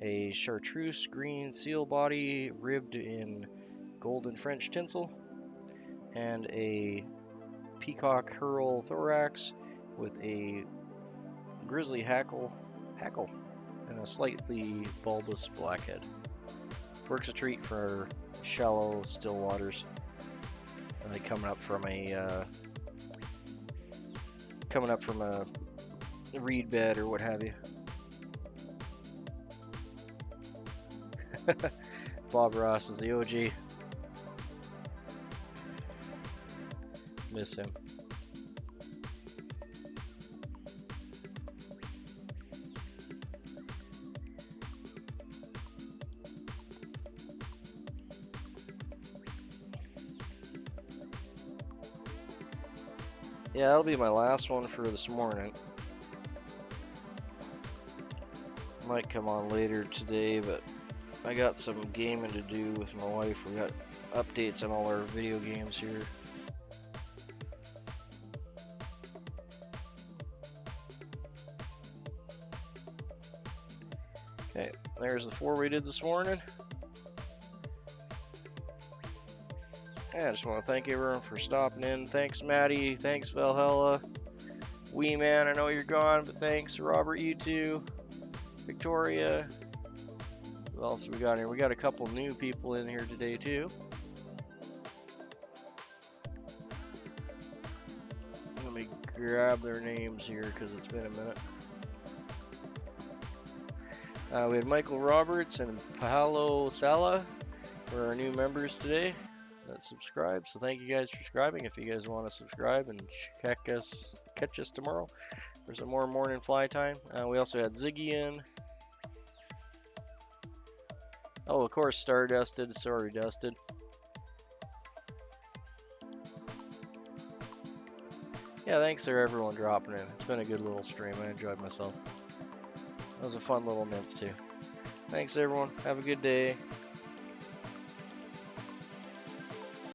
A chartreuse green seal body ribbed in golden French tinsel. And a peacock hurl thorax with a grizzly hackle and a slightly bulbous blackhead. Works a treat for shallow, still waters. And like coming up from a reed bed or what have you. Bob Ross is the OG. Missed him. Yeah, that'll be my last one for this morning. Might come on later today, but I got some gaming to do with my wife. We got updates on all our video games here. Okay, there's the 4 we did this morning. Yeah, I just want to thank everyone for stopping in. Thanks, Maddie. Thanks, Valhalla. Wee Man, I know you're gone, but thanks. Robert, you too. Victoria. Who else we got here? We got a couple new people in here today too. Let me grab their names here because it's been a minute. We had Michael Roberts and Pahalo Sala for our new members today that subscribe. So thank you guys for subscribing. If you guys want to subscribe and catch us tomorrow for some more morning fly time. We also had Ziggy in. Oh, of course, Stardusted. Sorry, Dusted. Yeah, thanks for everyone dropping in. It's been a good little stream. I enjoyed myself. That was a fun little mint too. Thanks everyone. Have a good day.